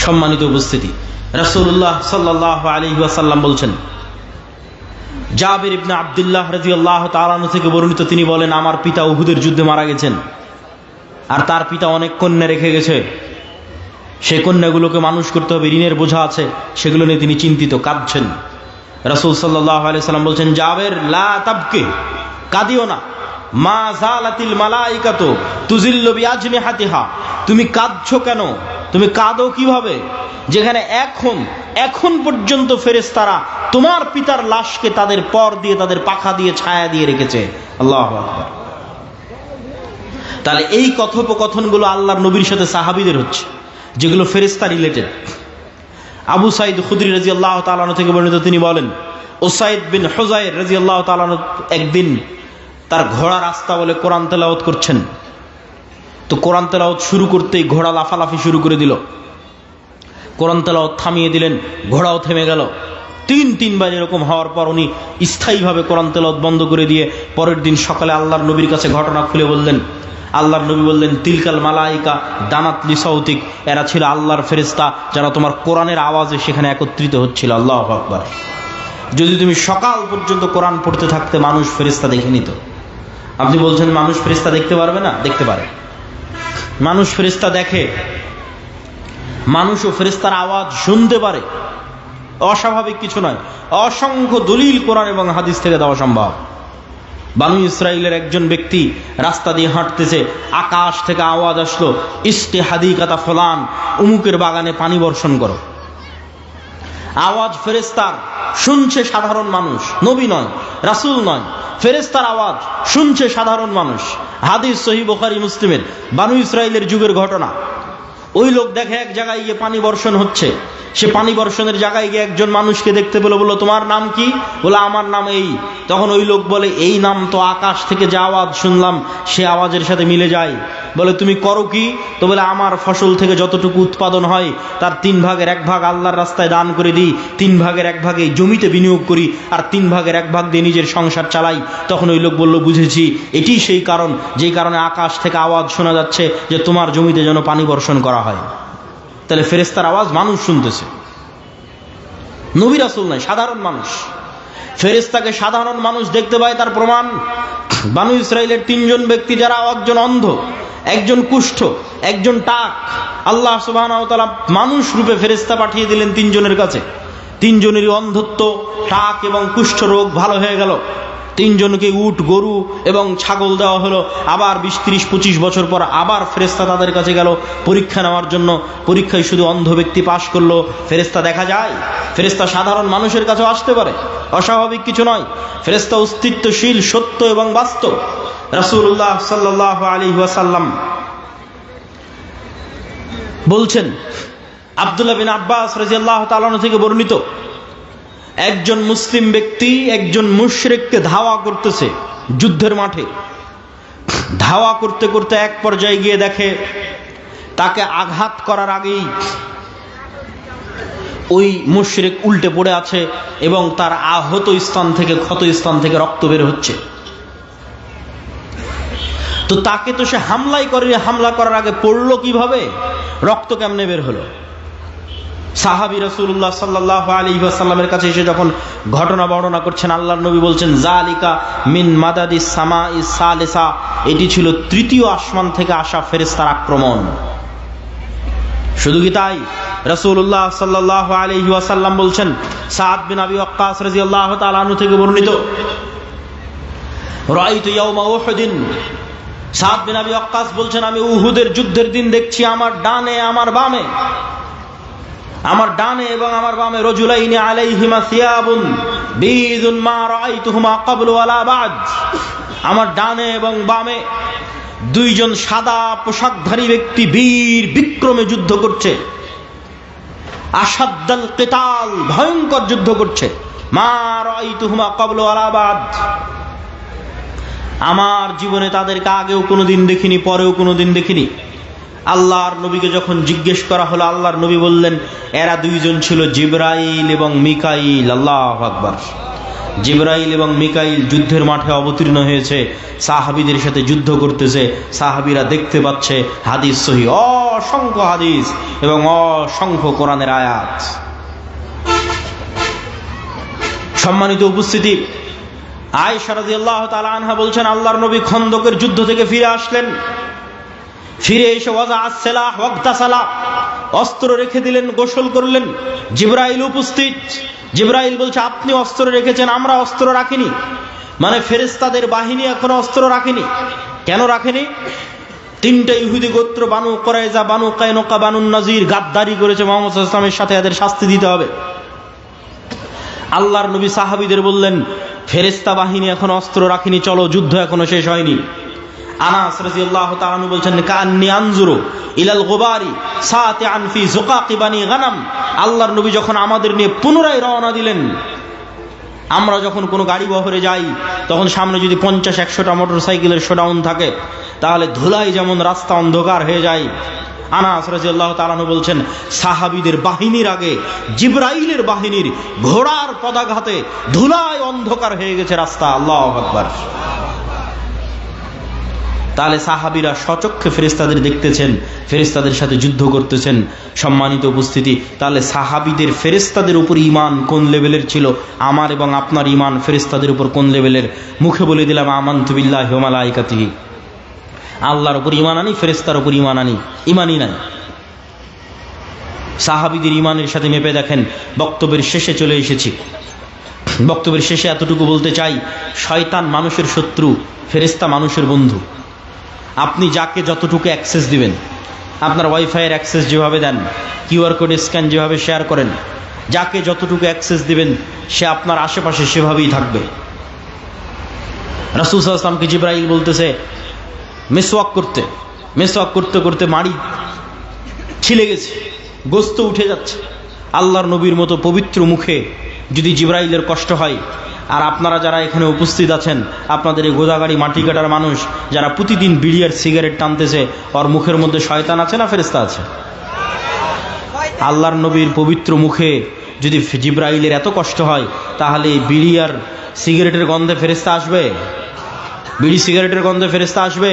সম্মানিত উপস্থিতি, রাসূলুল্লাহ সাল্লাল্লাহু আলাইহি ওয়াসাল্লাম বলছেন, জাবির ইবনে আব্দুল্লাহ রাদিয়াল্লাহু তাআলা আনহু থেকে বর্ণিত, তিনি বলেন, আমার পিতা উহুদের যুদ্ধে মারা গেছেন, আর তার পিতা অনেক কন্যা রেখে গেছে। সেই কন্যাগুলোকে মানুষ করতে হবে, ঋণের বোঝা আছে, সেগুলো নিয়ে তিনি চিন্তিত, কাঁদছেন। রাসূল সাল্লাল্লাহু আলাইহি সাল্লাম বলছেন, জাবের লা তাবকি, কাঁদিও না, মা যালাতিল মালাইকাতু তুজিল্লু বিআজনিহাতিহা, তুমি কাঁদছো কেন? তুমি কাঁদো কিভাবে যেখানে এখন পর্যন্ত ফেরেশতারা তোমার পিতার লাশকে তাদের পর দিয়ে, তাদের পাখা দিয়ে, ছায়া দিয়ে রেখেছে। আল্লাহু আকবার। তাহলে এই কথোপকথনগুলো আল্লাহর নবীর সাথে সাহাবীদের হচ্ছে, যেগুলো ফেরেশতা রিলেটেড। আবু সাঈদ খুদরি রাদিয়াল্লাহু তাআলা আনহু থেকে বর্ণিত, তিনি বলেন, উসাইদ বিন হুযায়র রাদিয়াল্লাহু তাআলা আনহু একদিন তার ঘোড়া রাস্তা বলে কোরআন তেলাওয়াত করছেন। তো কোরআন তেলাওয়াত শুরু করতেই ঘোড়া লাফালাফি শুরু করে দিল। কোরআন তেলাওয়াত থামিয়ে দিলেন, ঘোড়াও থেমে গেল। তিনবার এরকম হওয়ার পর উনি স্থায়ীভাবে কোরআন তেলাওয়াত বন্ধ করে দিয়ে পরের দিন সকালে আল্লাহর নবীর কাছে ঘটনা খুলে বললেন। আল্লাহর নবী বললেন, তিলকাল মালাইকা দানাত লিসাউতিক, এরা ছিল আল্লাহর ফেরেশতা যারা তোমার কোরআনের আওয়াজে সেখানে একত্রিত হচ্ছিল। আল্লাহু আকবার। যদি তুমি সকাল পর্যন্ত কোরআন পড়তে থাকতে, মানুষ ফেরেশতা দেখে নিত। আপনি বলছেন মানুষ ফেরেশতা দেখতে পারবে না? দেখতে পারে। মানুষ ফেরেশতা দেখে, মানুষও ফেরেশতার আওয়াজ শুনতে পারে। অস্বাভাবিক কিছু নয়, অসংখ্য দলিল কোরআন এবং হাদিস থেকে দেওয়া সম্ভব। বানু ইসরাইলের একজন ব্যক্তি রাস্তা দিয়ে হাঁটতেছে, আকাশ থেকে আওয়াজ আসলো, ইস্তে হাদিকাতা ফুলান, উমুকের বাগানে পানি বর্ষণ করো। আওয়াজ ফেরেশতার, শুনছে সাধারণ মানুষ, নবী নয়, রাসূল নয়, ফেরেশতার আওয়াজ শুনছে সাধারণ মানুষ। হাদিস সহিহ বুখারী মুসলিমের, বানু ইসরাইলের যুগের ঘটনা। ওই লোক দেখে এক জায়গায় গিয়ে পানি বর্ষণ হচ্ছে। সে পানি বর্ষণের জায়গায় গিয়ে একজন মানুষকে দেখতে পেল, বলল, তোমার নাম কি? বলে, আমার নাম এই। তখন ওই লোক বলে, এই নাম তো আকাশ থেকে যে আওয়াজ শুনলাম সে আওয়াজের সাথে মিলে যায়। বলে, তুমি করো কি? তো বলে, আমার ফসল থেকে যতটুকু উৎপাদন হয় তার 3 ভাগের 1 ভাগ আল্লাহর রাস্তায় দান করে দিই, 3 ভাগের 1 ভাগ এই জমিতে বিনিয়োগ করি, আর 3 ভাগের 1 ভাগ দিয়ে নিজের সংসার চালাই। তখন ওই লোক বলল, বুঝেছি, এটি সেই কারণ যেই কারণে আকাশ থেকে আওয়াজ শোনা যাচ্ছে যে তোমার জমিতে যেন পানি বর্ষণ করা হয়। তাহলে ফেরেশতার আওয়াজ মানুষ শুনতেছে, নবী রাসূল নয়, সাধারণ মানুষ। ফেরেশতাকে সাধারণ মানুষ দেখতে পায়, তার প্রমাণ বানু ইসরাইলের 3 জন ব্যক্তি, যারা একজন অন্ধ, একজন কুষ্ঠ, একজন টাক। আল্লাহ সুবহানাহু ওয়া তাআলা মানুষ রূপে ফেরেশতা পাঠিয়ে দিলেন 3 জনের কাছে। 3 জনেরই অন্ধত্ব, টাক এবং কুষ্ঠ রোগ ভালো হয়ে গেল। 3 জনকে উট, গরু এবং ছাগল দেওয়া হলো। আবার 20, 30, 25 বছর পর আবার ফেরেশতা তাদের কাছে গেল পরীক্ষা নেওয়ার জন্য। পরীক্ষায় শুধু অন্ধ ব্যক্তি পাশ করলো। ফেরেশতা দেখা যায়, ফেরেশতা সাধারণ মানুষের কাছেও আসতে পারে, অস্বাভাবিক কিছু নয়। ফেরেশতা অস্তিত্বশীল, সত্য এবং বাস্তব। রাসূলুল্লাহ সাল্লাল্লাহু আলাইহি ওয়াসাল্লাম বলছেন, আব্দুল্লাহ বিন আব্বাস রাদিয়াল্লাহু তাআলা আনহু থেকে বর্ণিত, একজন মুসলিম ব্যক্তি একজন মুশরিককে ধাওয়া করতেছে যুদ্ধের মাঠে। ধাওয়া করতে করতে এক পর্যায়ে গিয়ে দেখে তাকে আঘাত করার আগেই ওই মুশরিক উল্টে পড়ে আছে এবং তার আহত স্থান থেকে, ক্ষত স্থান থেকে রক্ত বের হচ্ছে। তো তাকে তো সে হামলা করার আগে পড়লো কিভাবে? রক্ত কেমনে বের হলো? সাহাবী রাসূলুল্লাহ সাল্লাল্লাহু আলাইহি ওয়াসাল্লামের কাছে এসে যখন ঘটনা বর্ণনা করছেন, আল্লাহর নবী বলছেন, জালিকা মিন মাদাদিস সামাই সালিসা, এটি ছিল 3য় আসমান থেকে আসা ফেরেশতার আক্রমণ। শুধু কি তাই, রাসূলুল্লাহ সাল্লাল্লাহু আলাইহি ওয়াসাল্লাম বলছেন, সাদ বিন আবি ওয়াক্কাস রাদিয়াল্লাহু তাআলা আনহু থেকে বর্ণিত, রাআইতু ইয়াওমা উহুদিন, সাদ বিন আবি ওয়াক্কাস বলছেন, আমি উহুদের যুদ্ধের দিন দেখছি আমার ডানে আমার বামে, আমার ডানে এবং আমার বামে রাজুলাইনি আলাইহিমা সিয়াবুন বীযুন মা রাআইতুহুমা ক্বাবলু ওয়ালা বা'দ, আমার ডানে এবং বামে দুইজন সাদা পোশাকধারী ব্যক্তি বীর বিক্রমে যুদ্ধ করছে, আশাদ্দাল কিতাল, ভয়ঙ্কর যুদ্ধ করছে, মা রাআইতুহুমা ক্বাবলু ওয়ালা বা'দ, আমার জীবনে তাদেরকে আগেও কোনোদিন দেখিনি, পরেও কোনোদিন দেখিনি। আল্লাহর নবীকে যখন জিজ্ঞেস করা হলো, আল্লাহর নবী বললেন, এরা দুইজন ছিল জিবরাইল এবং মিকাইল। আল্লাহু আকবার। জিবরাইল এবং মিকাইল যুদ্ধের মাঠে অবতীর্ণ হয়েছে, সাহাবীদের সাথে যুদ্ধ করতেছে, সাহাবীরা দেখতে পাচ্ছে। হাদিস সহিহ, অসংখ্য হাদিস এবং অসংখ্য কোরআনের আয়াত। সম্মানিত উপস্থিতি, আয়েশা রাদিয়াল্লাহু তাআলা আনহা বলছেন, আল্লাহর নবী খন্দকের যুদ্ধ থেকে ফিরে আসলেন, ফিরে এসে ওয়াজাআস সিলাহ ওয়াগতাসালা, অস্ত্র রেখে দিলেন, গোসল করলেন। জিবরাইল উপস্থিত। জিবরাইল বলছে, আপনি অস্ত্র রেখেছেন, আমরা অস্ত্র রাখিনি। মানে ফেরেশতাদের বাহিনী এখনো অস্ত্র রাখেনি। কেন রাখেনি? তিনটা ইহুদি গোত্র, বানু কুরাইজা, বানু কায়নুকা, বানু নাজির গাদ্দারি করেছে মুহাম্মদ সাল্লাল্লাহু আলাইহি ওয়াসাল্লামের সাথে, এদের শাস্তি দিতে হবে। আল্লাহর নবী সাহাবীদের বললেন, ফেরেশতা বাহিনী এখন অস্ত্র রাখেনি, চলো, যুদ্ধ এখনো শেষ হয়নি। আনাস রাদিয়াল্লাহু তাআলা আনহু বলছেন, কান্নি আনজুরু ইলাল গুবারি সাতিআন ফি যুকাকি বানি গানাম, আল্লাহর নবী যখন আমাদের নিয়ে পুনরায় রওনা দিলেন, আমরা যখন কোনো গাড়ি বহরে যাই, তখন সামনে যদি 50-100টা মোটরসাইকেলের শোডাউন থাকে, তাহলে ধুলায় যেমন রাস্তা অন্ধকার হয়ে যায়। আনাস রাদিয়াল্লাহু তাআলা আনহু বলছেন, সাহাবীদের বাহিনীর আগে জিবরাইলের বাহিনীর ঘোড়ার পদাঘাতে ধুলায় অন্ধকার হয়ে গেছে রাস্তা। আল্লাহু আকবার। তাহলে সাহাবীরা স্বচক্ষে ফেরেশতাদের দেখতেছেন, ফেরেশতাদের সাথে যুদ্ধ করতেছেন। সম্মানিত উপস্থিতি, তাহলে সাহাবীদের ফেরেশতাদের উপর ঈমান কোন লেভেলের ছিল, আমার এবং আপনার ঈমান ফেরেশতাদের উপর কোন লেভেলের? মুখে বলে দিলাম আমানতু বিল্লাহি ওয়া মালাইকাতিহি, আল্লাহর উপর ঈমান আনি, ফেরেশতার উপর ঈমান আনি, ঈমানই নাই। সাহাবীদের ঈমানের সাথে মেপে দেখেন। বক্তব্যের শেষে চলে এসেছি। বক্তব্যের শেষে এতটুকু বলতে চাই, শয়তান মানুষের শত্রু, ফেরেশতা মানুষের বন্ধু। আপনি যাকে যতটুকু অ্যাক্সেস দিবেন, আপনার ওয়াইফাইয়ের অ্যাক্সেস যেভাবে দেন, কিউআর কোড স্ক্যান যেভাবে শেয়ার করেন, যাকে যতটুকু অ্যাক্সেস দিবেন, সে আপনার আশেপাশে সেভাবেই থাকবে। রাসূল সাল্লাল্লাহু আলাইহি ওয়াসাল্লামকে জিবরাইল বলতেছে মেসওয়াক করতে করতে মাড়ি ছিলে গেছে, গোস্ত উঠে যাচ্ছে। আল্লাহর নবীর মতো পবিত্র মুখে যদি জিবরাইলের কষ্ট হয়, আর আপনারা যারা এখানে উপস্থিত আছেন, আপনাদের এই গোদাগাড়ি মাটি কাটার মানুষ যারা প্রতিদিন বিড়ি আর সিগারেট টানতেছে, ওর মুখের মধ্যে শয়তান আছে না ফেরেশতা আছে? আল্লাহর নবীর পবিত্র মুখে যদি জিবরাইলের এত কষ্ট হয়, তাহলে বিড়ি আর সিগারেটের গন্ধে ফেরেশতা আসবে? বিড়ি সিগারেটের গন্ধে ফেরেশতা আসবে?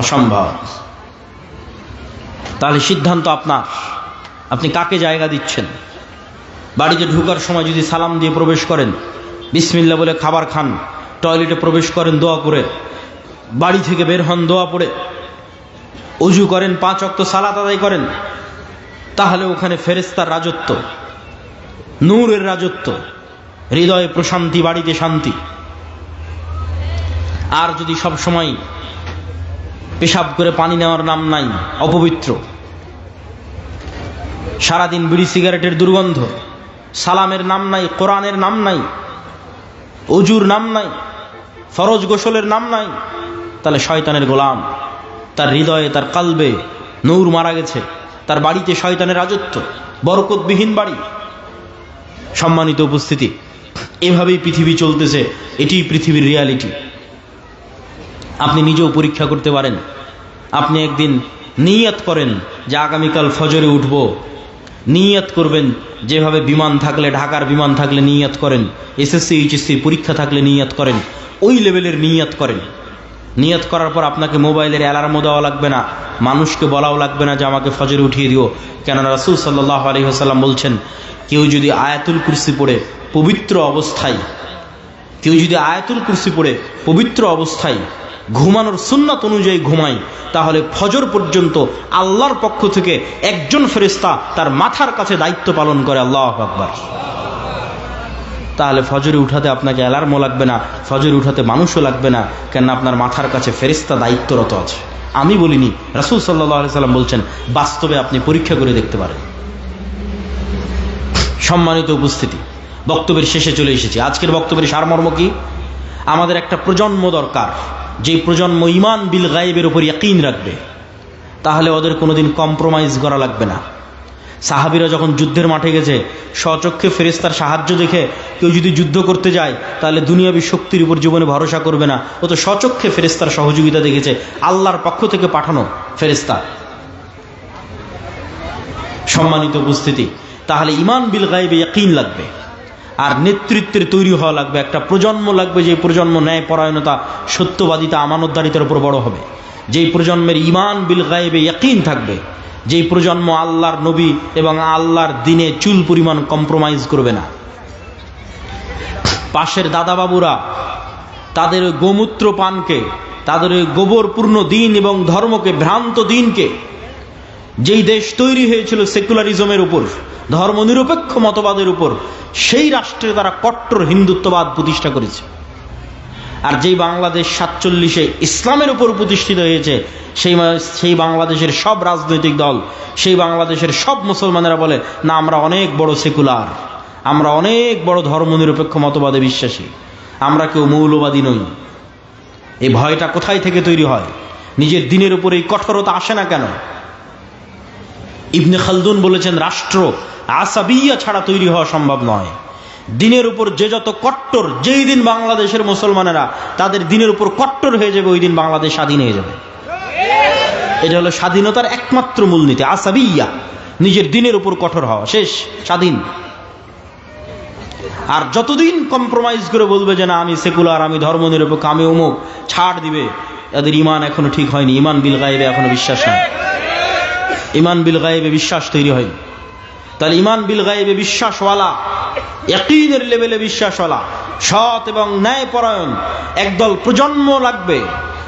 অসম্ভব। তাহলে সিদ্ধান্ত আপনার, আপনি কাকে জায়গা দিচ্ছেন। বাড়িতে ঢোকার সময় যদি সালাম দিয়ে প্রবেশ করেন, বিসমিল্লাহ বলে খাবার খান, টয়লেটে প্রবেশ করেন দোয়া করে, বাড়ি থেকে বের হন দোয়া পড়ে, ওযু করেন, 5 ওয়াক্ত সালাত আদায় করেন, তাহলে ওখানে ফেরেশতার রাজত্ব, নূরের রাজত্ব, হৃদয়ে প্রশান্তি, বাড়িতে শান্তি। আর যদি সব সময় পেশাব করে পানি নেওয়ার নাম নাই, অপবিত্র, সারাদিন বিড়ি সিগারেটের দুর্গন্ধ, সালামের নাম নাই, কোরআনের নাম নাই, ওযুর নাম নাই, ফরজ গোসলের নাম নাই, তাহলে শয়তানের গোলাম। তার হৃদয়ে, তার কালবে নূর মারা গেছে, তার বাড়িতে শয়তানের রাজত্ব, বরকতবিহীন বাড়ি। সম্মানিত উপস্থিতি, এভাবেই পৃথিবী চলতেছে, এটিই পৃথিবীর রিয়ালিটি। আপনি নিজেও পরীক্ষা করতে পারেন। আপনি একদিন নিয়ত করেন যে আগামীকাল ফজরে উঠব, নিয়ত করবেন, যেভাবে বিমান থাকলে, ঢাকার বিমান থাকলে নিয়ত করেন, এসএসসি এইচএসসি পরীক্ষা থাকলে নিয়ত করেন, ওই লেভেলের নিয়ত করেন। নিয়ত করার পর আপনাকে মোবাইলের অ্যালার্মও দেওয়া লাগবে না, মানুষকে বলাও লাগবে না যে আমাকে ফজরে উঠিয়ে দিও। কেননা রাসূল সাল্লাল্লাহু আলাইহি ওয়াসাল্লাম বলছেন, কেউ যদি আয়াতুল কুরসি পড়ে পবিত্র অবস্থায় ঘুমানোর সুন্নাত অনুযায়ী ঘুমাই, তাহলে ফজর পর্যন্ত আল্লাহর পক্ষ থেকে একজন ফেরেশতা তার মাথার কাছে দায়িত্ব পালন করে। আল্লাহু আকবার। তাহলে ফজরে উঠাতে আপনাকে অ্যালার্মও লাগবে না, ফজরে উঠাতে মানুষও লাগবে না, কেন আপনার মাথার কাছে ফেরেশতা দায়িত্বরত আছে। আমি বলিনি, রাসূল সাল্লাল্লাহু আলাইহি সাল্লাম বলছেন, বাস্তবে আপনি পরীক্ষা করে দেখতে পারেন। সম্মানিত উপস্থিতি, বক্তব্যের শেষে চলে এসেছি। আজকের বক্তব্যের সারমর্ম কি? আমাদের একটা প্রজন্ম দরকার, যে প্রজন্ম ঈমান বিল গায়বের উপর ইয়াকিন রাখবে, তাহলে ওদের কোনোদিন কম্প্রোমাইজ করা লাগবে না। সাহাবীরা যখন যুদ্ধের মাঠে গেছে, স্বচক্ষে ফেরেশতার সাহায্য দেখে কেউ যদি যুদ্ধ করতে যায় তাহলে দুনিয়াবী শক্তির উপর জীবনে ভরসা করবে না, ও তো স্বচক্ষে ফেরেশতার সহযোগিতা দেখেছে, আল্লাহর পক্ষ থেকে পাঠানো ফেরেশতা। সম্মানিত উপস্থিতি, তাহলে ঈমান বিল গায়বে ইয়াকিন লাগবে, আর নেতৃত্বের তৈরি হওয়া লাগবে। একটা প্রজন্ম লাগবে, যে প্রজন্ম ন্যায় পরায়ণতা, সত্যবাদিতা, আমানতদারিতার উপর বড় হবে, যেই প্রজন্মের ঈমান বিল গায়বে ইয়াকিন থাকবে, যেই প্রজন্ম আল্লাহর নবী এবং আল্লাহর দ্বীনে চুল পরিমাণ কম্প্রোমাইজ করবে না। পাশের দাদাবাবুরা তাদের ওই গোমূত্র পানকে, তাদের ওই গোবরপূর্ণ দিন এবং ধর্মকে, ভ্রান্ত দিনকে, যেই দেশ তৈরি হয়েছিল সেকুলারিজমের উপর, ধর্মনিরপেক্ষ মতবাদের উপর, সেই রাষ্ট্রে তারা কট্টর হিন্দুত্ববাদ প্রতিষ্ঠা করেছে। আর যেই বাংলাদেশ 47-এ ইসলামের উপর প্রতিষ্ঠিত হয়েছে, সেই বাংলাদেশের সব রাজনৈতিক দল, সেই বাংলাদেশের সব মুসলমানেরা বলে, না আমরা অনেক বড় সেকুলার, আমরা অনেক বড় ধর্মনিরপেক্ষ মতবাদে বিশ্বাসী, আমরা কেউ মৌলবাদী নই। এই ভয়টা কোথায় থেকে তৈরি হয়? নিজের দিনের উপর এই কঠোরতা আসে না কেন? ইবনে খালদুন বলেছেন, রাষ্ট্র আসাবিয়া ছাড়া তৈরি হওয়া সম্ভব নয়। দিনের উপর যে যত কট্টর, যেই দিন বাংলাদেশের মুসলমানেরা তাদের দিনের উপর কট্টর হয়ে যাবে, ওই দিন বাংলাদেশ স্বাধীন হয়ে যাবে। এটা হলো স্বাধীনতার একমাত্র মূলনীতি, আসাবিয়া, নিজের দিনের উপর কঠোর হওয়া, শেষ, স্বাধীন। আর যতদিন কম্প্রোমাইজ করে বলবে যে না আমি সেকুলার, আমি ধর্মনিরপেক্ষ, আমি অমুক, ছাড় দিবে, এদের ঈমান এখনো ঠিক হয়নি, ঈমান বিল গায়বে এখনো বিশ্বাস হয়, ঈমান বিল গায়বে বিশ্বাস তৈরি হয়নি। তাহলে ঈমান বিল গায়বে বিশ্বাসওয়ালা, ইয়াকিনের লেভেলে বিশ্বাসওয়ালা, সৎ এবং ন্যায়পরায়ণ একদল প্রজন্ম লাগবে,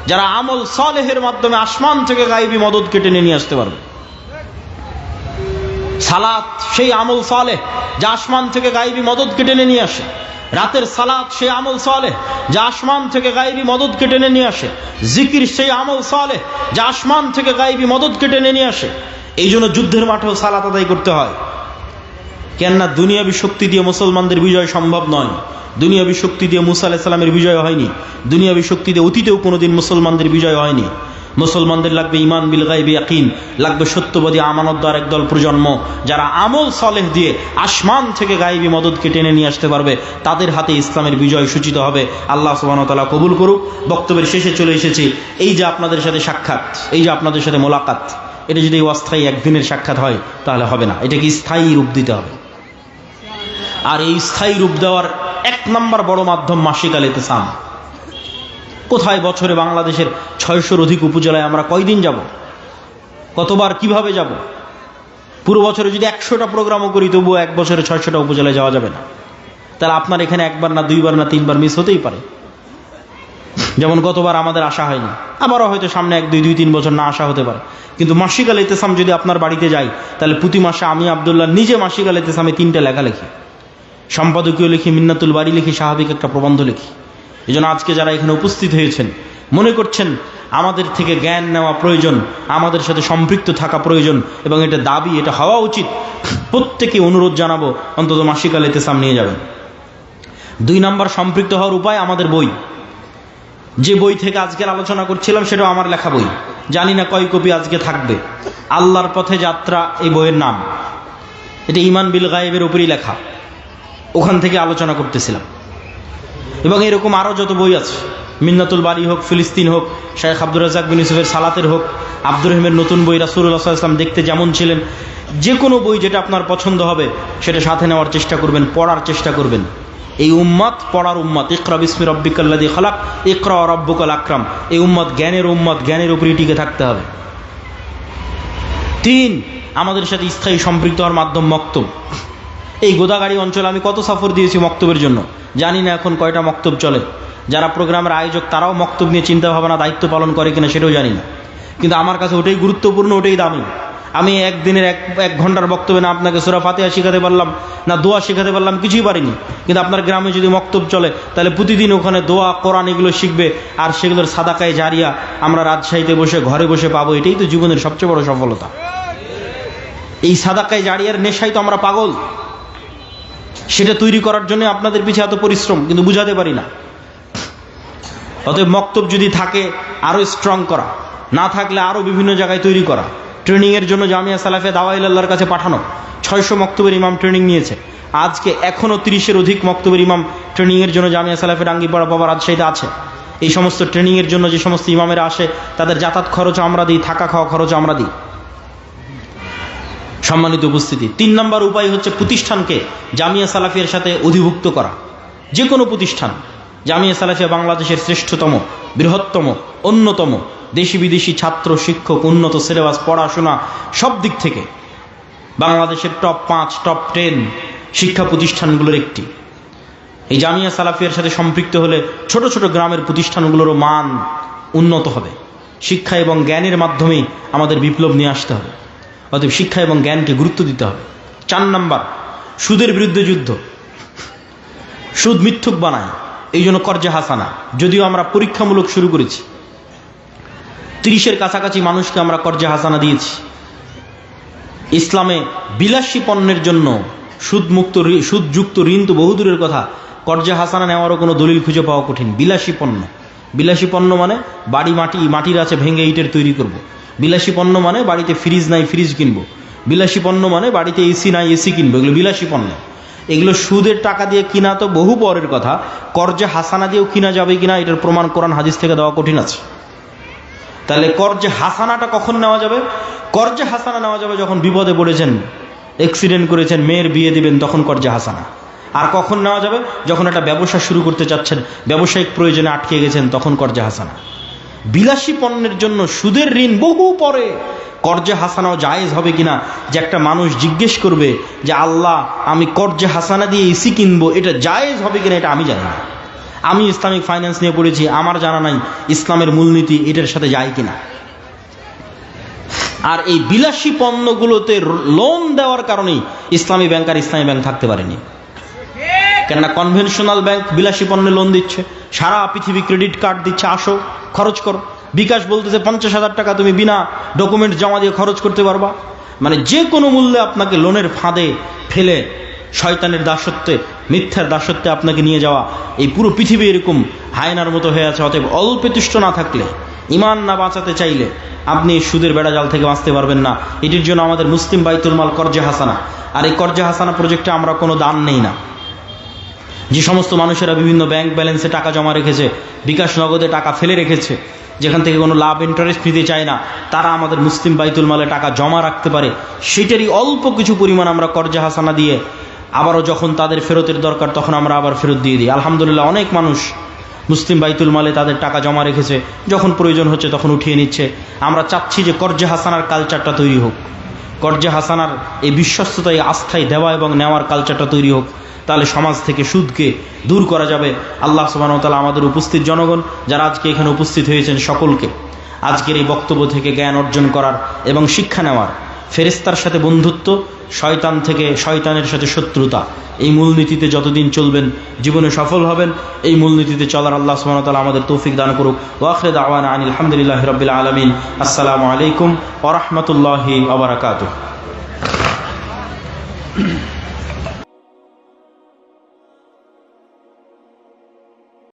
যারা আমল সালেহের মাধ্যমে আসমান থেকে গায়বী মদদ কেটে নিয়ে আসতে পারবে। সালাত সেই আমল সালেহ যা আসমান থেকে গায়বী মদদ কেটে নিয়ে আসে। রাতের সালাত সেই আমল সালেহ যা আসমান থেকে গায়বী মদদ কেটে নিয়ে আসে। জিকির সেই আমল সালেহ যা আসমান থেকে গায়বী মদদ কেটে নিয়ে আসে। এই জন্য যুদ্ধের মাঠেও সালাত আদায় করতে হয়। কেননা দুনিয়াবী শক্তি দিয়ে মুসলমানদের বিজয় সম্ভব নয়। দুনিয়াবী শক্তি দিয়ে মুসা আলাইহিস সালামের বিজয় হয়নি। দুনিয়াবী শক্তি দিয়ে অতীতেও কোনোদিন মুসলমানদের বিজয় হয়নি। মুসলমানদের লাগবে ঈমান বিল গায়বে ইয়াকিন, লাগবে সত্যবাদী আমানতদার একদল প্রজন্ম, যারা আমল সালেহ দিয়ে আসমান থেকে গায়বী মদদকে টেনে নিয়ে আসতে পারবে। তাদের হাতে ইসলামের বিজয় সূচিত হবে। আল্লাহ সুবহানাহু ওয়া তাআলা কবুল করুক। বক্তব্যের শেষে চলে এসেছি। এই যে আপনাদের সাথে সাক্ষাৎ, এই যে আপনাদের সাথে মোলাকাত, এটা যদি অস্থায়ী একদিনের সাক্ষাৎ হয় তাহলে হবে না, এটাকে স্থায়ী রূপ দিতে হবে। আর এই স্থায়ী রূপ দেওয়ার এক নম্বর বড় মাধ্যম মাসিক আল ইতিসাম। কোথায় বছরে বাংলাদেশের 600-র অধিক উপজেলায় আমরা কয়দিন যাব, কতবার, কিভাবে যাব? পুরো বছরে যদি 100টা প্রোগ্রামও করি তবুও এক বছরে 600টা উপজেলায় যাওয়া যাবে না। তাহলে আপনার এখানে একবার না দুইবার না তিনবার মিস হতেই পারে। যেমন গতবার আমাদের আসা হয়নি, আবারও হয়তো সামনে 1-2-3 বছর না আসা হতে পারে। কিন্তু মাসিক আল ইতিসাম যদি আপনার বাড়িতে যাই, তাহলে প্রতি মাসে আমি আব্দুল্লাহ নিজে মাসিক আল ইতিসামে 3টা লেখা লিখি, সম্পাদকীয় লিখি, মিন্নাতুল বাড়ি লিখি, স্বাভাবিক একটা প্রবন্ধ লিখি। এই জন্য আজকে যারা এখানে উপস্থিত হয়েছেন, মনে করছেন আমাদের থেকে জ্ঞান নেওয়া প্রয়োজন, আমাদের সাথে সম্পৃক্ত থাকা প্রয়োজন এবং এটা দাবি, এটা হওয়া উচিত, প্রত্যেকে অনুরোধ জানাবো অন্তত মাসিক আল ইতিসাম নিয়ে যাবেন। 2 নম্বর সম্পৃক্ত হওয়ার উপায় আমাদের বই। যে বই থেকে আজকের আলোচনা করছিলাম সেটাও আমার লেখা বই, জানি না কয় কপি আজকে থাকবে। আল্লাহর পথে যাত্রা এই বইয়ের নাম। এটা ঈমান বিল গায়বের উপরই লেখা, ওখান থেকে আলোচনা করতেছিলাম। এবং এরকম আরও যত বই আছে, মিন্নাতুল বাড়ি হোক, ফিলিস্তিন হোক, শেখ আব্দুর রাজ্জাক বিন ইউসুফের সালাতের হোক, আব্দুর রহিমের নতুন বই রাসূলুল্লাহ সাল্লাল্লাহু আলাইহি ওয়াসাল্লাম দেখতে যেমন ছিলেন, যে কোনো বই যেটা আপনার পছন্দ হবে সেটা সাথে নেওয়ার চেষ্টা করবেন, পড়ার চেষ্টা করবেন। এই উম্মত পড়ার উম্মত। ইকরা বিসমি রাব্বিকাল্লাযী খালাক, ইকরা ওয়া রাব্বুকাল আকরাম। এই উম্মত জ্ঞানের উম্মত, জ্ঞানের উপরই টিকে থাকতে হবে। 3, আমাদের সাথে স্থায়ী সম্পৃক্ত হওয়ার মাধ্যম মক্তব। এই গোদাগাড়ি অঞ্চলে আমি কত সফর দিয়েছি মক্তবের জন্য, জানি না এখন কয়টা মক্তব চলে। যারা প্রোগ্রামের আয়োজক তারাও মক্তব নিয়ে চিন্তা ভাবনা দায়িত্ব পালন করে কিনা সেটাও জানি না, কিন্তু আমার কাছে ওটাই গুরুত্বপূর্ণ, ওটাই দামি। আমি একদিনের এক ঘন্টার বক্তব্যে না আপনাকে সূরা ফাতিহা শিখাতে পারলাম, না দোয়া শিখাতে পারলাম, কিছুই পারিনি। কিন্তু আপনার গ্রামে যদি মক্তব চলে তাহলে প্রতিদিন ওখানে দোয়া কোরআন এগুলো শিখবে, আর সেগুলোর সাদাকায়ে জারিয়া আমরা রাজশাহীতে বসে ঘরে বসে পাবো। এটাই তো জীবনের সবচেয়ে বড় সফলতা। এই সাদাকায়ে জারিয়ার নেশাই তো আমরা পাগল। সেটা তৈরি করার জন্য আপনাদের পিছিয়ে এত পরিশ্রম, কিন্তু বুঝাতে পারি না। অতএব মক্তব যদি থাকে আরো স্ট্রং করা, না থাকলে আরো বিভিন্ন জায়গায় তৈরি করা। ট্রেনিং এর জন্য জামিয়া সালাফিয়া দাওয়া ইলাল্লাহর কাছে পাঠানো, 600 মক্তবের ইমাম ট্রেনিং নিয়েছে। আজকে এখনো 30-এর অধিক মক্তবের ইমাম ট্রেনিং এর জন্য জামিয়া সালাফিয়া ডাঙ্গিপাড়া বাবা রাজশাহীতে আছে। এই সমস্ত ট্রেনিং এর জন্য যে সমস্ত ইমামেরা আসে তাদের যাতায়াত খরচ আমরা দিই, থাকা খাওয়া খরচ আমরা দিই। সম্মানিত উপস্থিতি, 3 নম্বর উপায় হচ্ছে প্রতিষ্ঠানকে জামিয়া সালাফিয়ার সাথে অধিভুক্ত করা। যে কোনো প্রতিষ্ঠান, জামিয়া সালাফিয়া বাংলাদেশের শ্রেষ্ঠতম, বৃহত্তম, অন্যতম, দেশি বিদেশি ছাত্র শিক্ষক, উন্নত সিলেবাস, পড়াশোনা সব দিক থেকে বাংলাদেশের টপ 5 টপ 10 শিক্ষা প্রতিষ্ঠানগুলোর একটি। এই জামিয়া সালাফিয়ার সাথে সম্পৃক্ত হলে ছোট ছোট গ্রামের প্রতিষ্ঠানগুলোরও মান উন্নত হবে। শিক্ষা এবং জ্ঞানের মাধ্যমেই আমাদের বিপ্লব নিয়ে আসতে হবে। অতএব শিক্ষা এবং জ্ঞানকে গুরুত্ব দিতে হবে। 4 নম্বর, সুদের বিরুদ্ধে যুদ্ধ। সুদ মিথ্যুক বানায়, এই জন্য কর্জে হাসানা। যদিও আমরা পরীক্ষামূলক শুরু করেছি, 30-এর কাছাকাছি মানুষকে আমরা কর্জে হাসানা দিয়েছি। ইসলামে বিলাসী পণ্যের জন্য সুদযুক্ত ঋণ তো বহুদূরের কথা, কর্জে হাসানা নেওয়ারও কোনো দলিল খুঁজে পাওয়া কঠিন। বিলাসী পণ্য, বিলাসী পণ্য মানে বাড়ি মাটির আছে ভেঙে ইটের তৈরি করব। বিলাসী পণ্য মানে বাড়িতে ফ্রিজ নাই ফ্রিজ কিনবো। বিলাসী পণ্য মানে বাড়িতে এসি নাই এসি কিনবো। এগুলো বিলাসী পণ্য। এগুলো সুদের টাকা দিয়ে কিনা তো বহু পরের কথা, কর্জে হাসানা দিয়েও কিনা যাবে কিনা এটার প্রমাণ কোরআন হাদিস থেকে দেওয়া কঠিন আছে। তাহলে কর্জে হাসানাটা কখন নেওয়া যাবে? কর্জে হাসানা নেওয়া যাবে যখন বিপদে পড়েছেন, অ্যাক্সিডেন্ট করেছেন, মেয়ের বিয়ে দিবেন, তখন কর্জে হাসানা। আর কখন নেওয়া যাবে? যখন একটা ব্যবসা শুরু করতে চাচ্ছেন, ব্যবসায়িক প্রয়োজনে আটকে গেছেন, তখন কর্জে হাসানা। বিলাসী পণ্যের জন্য সুদের ঋণ বহু পরে। কর্জে হাসানাও জায়েজ হবে কিনা, যে একটা মানুষ জিজ্ঞেস করবে যে আল্লাহ আমি কর্জে হাসানা দিয়ে এসি কিনবো, এটা জায়েজ হবে কিনা এটা আমি জানি না। আমি ইসলামিক ফাইন্যান্স নিয়ে পড়েছি, আমার জানা নাই ইসলামের মূলনীতি এটার সাথে যায় কিনা। আর এই বিলাসী পণ্যগুলোতে লোন দেওয়ার কারণেই ইসলামী ব্যাংক আর ইসলামী ব্যাংক থাকতে পারেনি। কেননা কনভেনশনাল ব্যাংক বিলাসী পণ্যে লোন দিচ্ছে, সারা পৃথিবী ক্রেডিট কার্ড দিচ্ছে, আসো খরচ করো। বিকাশ বলতেছে 50,000 টাকা তুমি বিনা ডকুমেন্ট জমা দিয়ে খরচ করতে পারবা। মানে যে কোনো মূল্যে আপনাকে লোনের ফাঁদে ফেলে শয়তানের দাসত্বে, মিথ্যার দাসত্বে আপনাকে নিয়ে যাওয়া, এই পুরো পৃথিবী এরকম হায়নার মতো হয়ে আছে। অতএব অল্পে তুষ্ট না থাকলে, ইমান না বাঁচাতে চাইলে আপনি সুদের বেড়াজাল থেকে বাঁচতে পারবেন না। এটির জন্য আমাদের মুসলিম বাইতুল মাল কর্জে হাসানা। আর এই কর্জে হাসানা প্রজেক্টে আমরা কোনো দান নেই না। যে সমস্ত মানুষেরা বিভিন্ন ব্যাংক ব্যালেন্সে টাকা জমা রেখেছে, বিকাশ নগদে টাকা ফেলে রেখেছে, যেখান থেকে কোনো লাভ ইন্টারেস্ট নিতে চায় না, তারা আমাদের মুসলিম বাইতুল মালে টাকা জমা রাখতে পারে। সেটারই অল্প কিছু পরিমাণ আমরা কর্জে হাসানা দিয়ে আবারও যখন তাদের ফেরতের দরকার তখন আমরা আবার ফেরত দিয়ে দিই। আলহামদুলিল্লাহ, অনেক মানুষ মুসলিম বাইতুল মালে তাদের টাকা জমা রেখেছে, যখন প্রয়োজন হচ্ছে তখন উঠিয়ে নিচ্ছে। আমরা চাচ্ছি যে কর্জে হাসানার কালচারটা তৈরি হোক, কর্জে হাসানার এই বিশ্বস্ততায় আস্থায় দেওয়া এবং নেওয়ার কালচারটা তৈরি হোক। তাহলে সমাজ থেকে সুদকে দূর করা যাবে। আল্লাহ সুবহানাহু ওয়া তাআলা আমাদের উপস্থিত জনগণ যারা আজকে এখানে উপস্থিত হয়েছেন সকলকে আজকের এই বক্তব্য থেকে জ্ঞান অর্জন করার এবং শিক্ষা নেওয়ার, ফেরেশতার সাথে বন্ধুত্ব, শয়তান থেকে শয়তানের সাথে শত্রুতা, এই মূলনীতিতে যতদিন চলবেন জীবনে সফল হবেন। এই মূলনীতিতে চলার আল্লাহ সুবহানাহু ওয়া তাআলা আমাদের তৌফিক দান করুক। ওয়া আখিরু দাওয়ানা আনিল হামদুলিল্লাহি রাব্বিল আলামিন। আসসালামু আলাইকুম ওয়া রাহমাতুল্লাহি ওয়া বারাকাতুহু।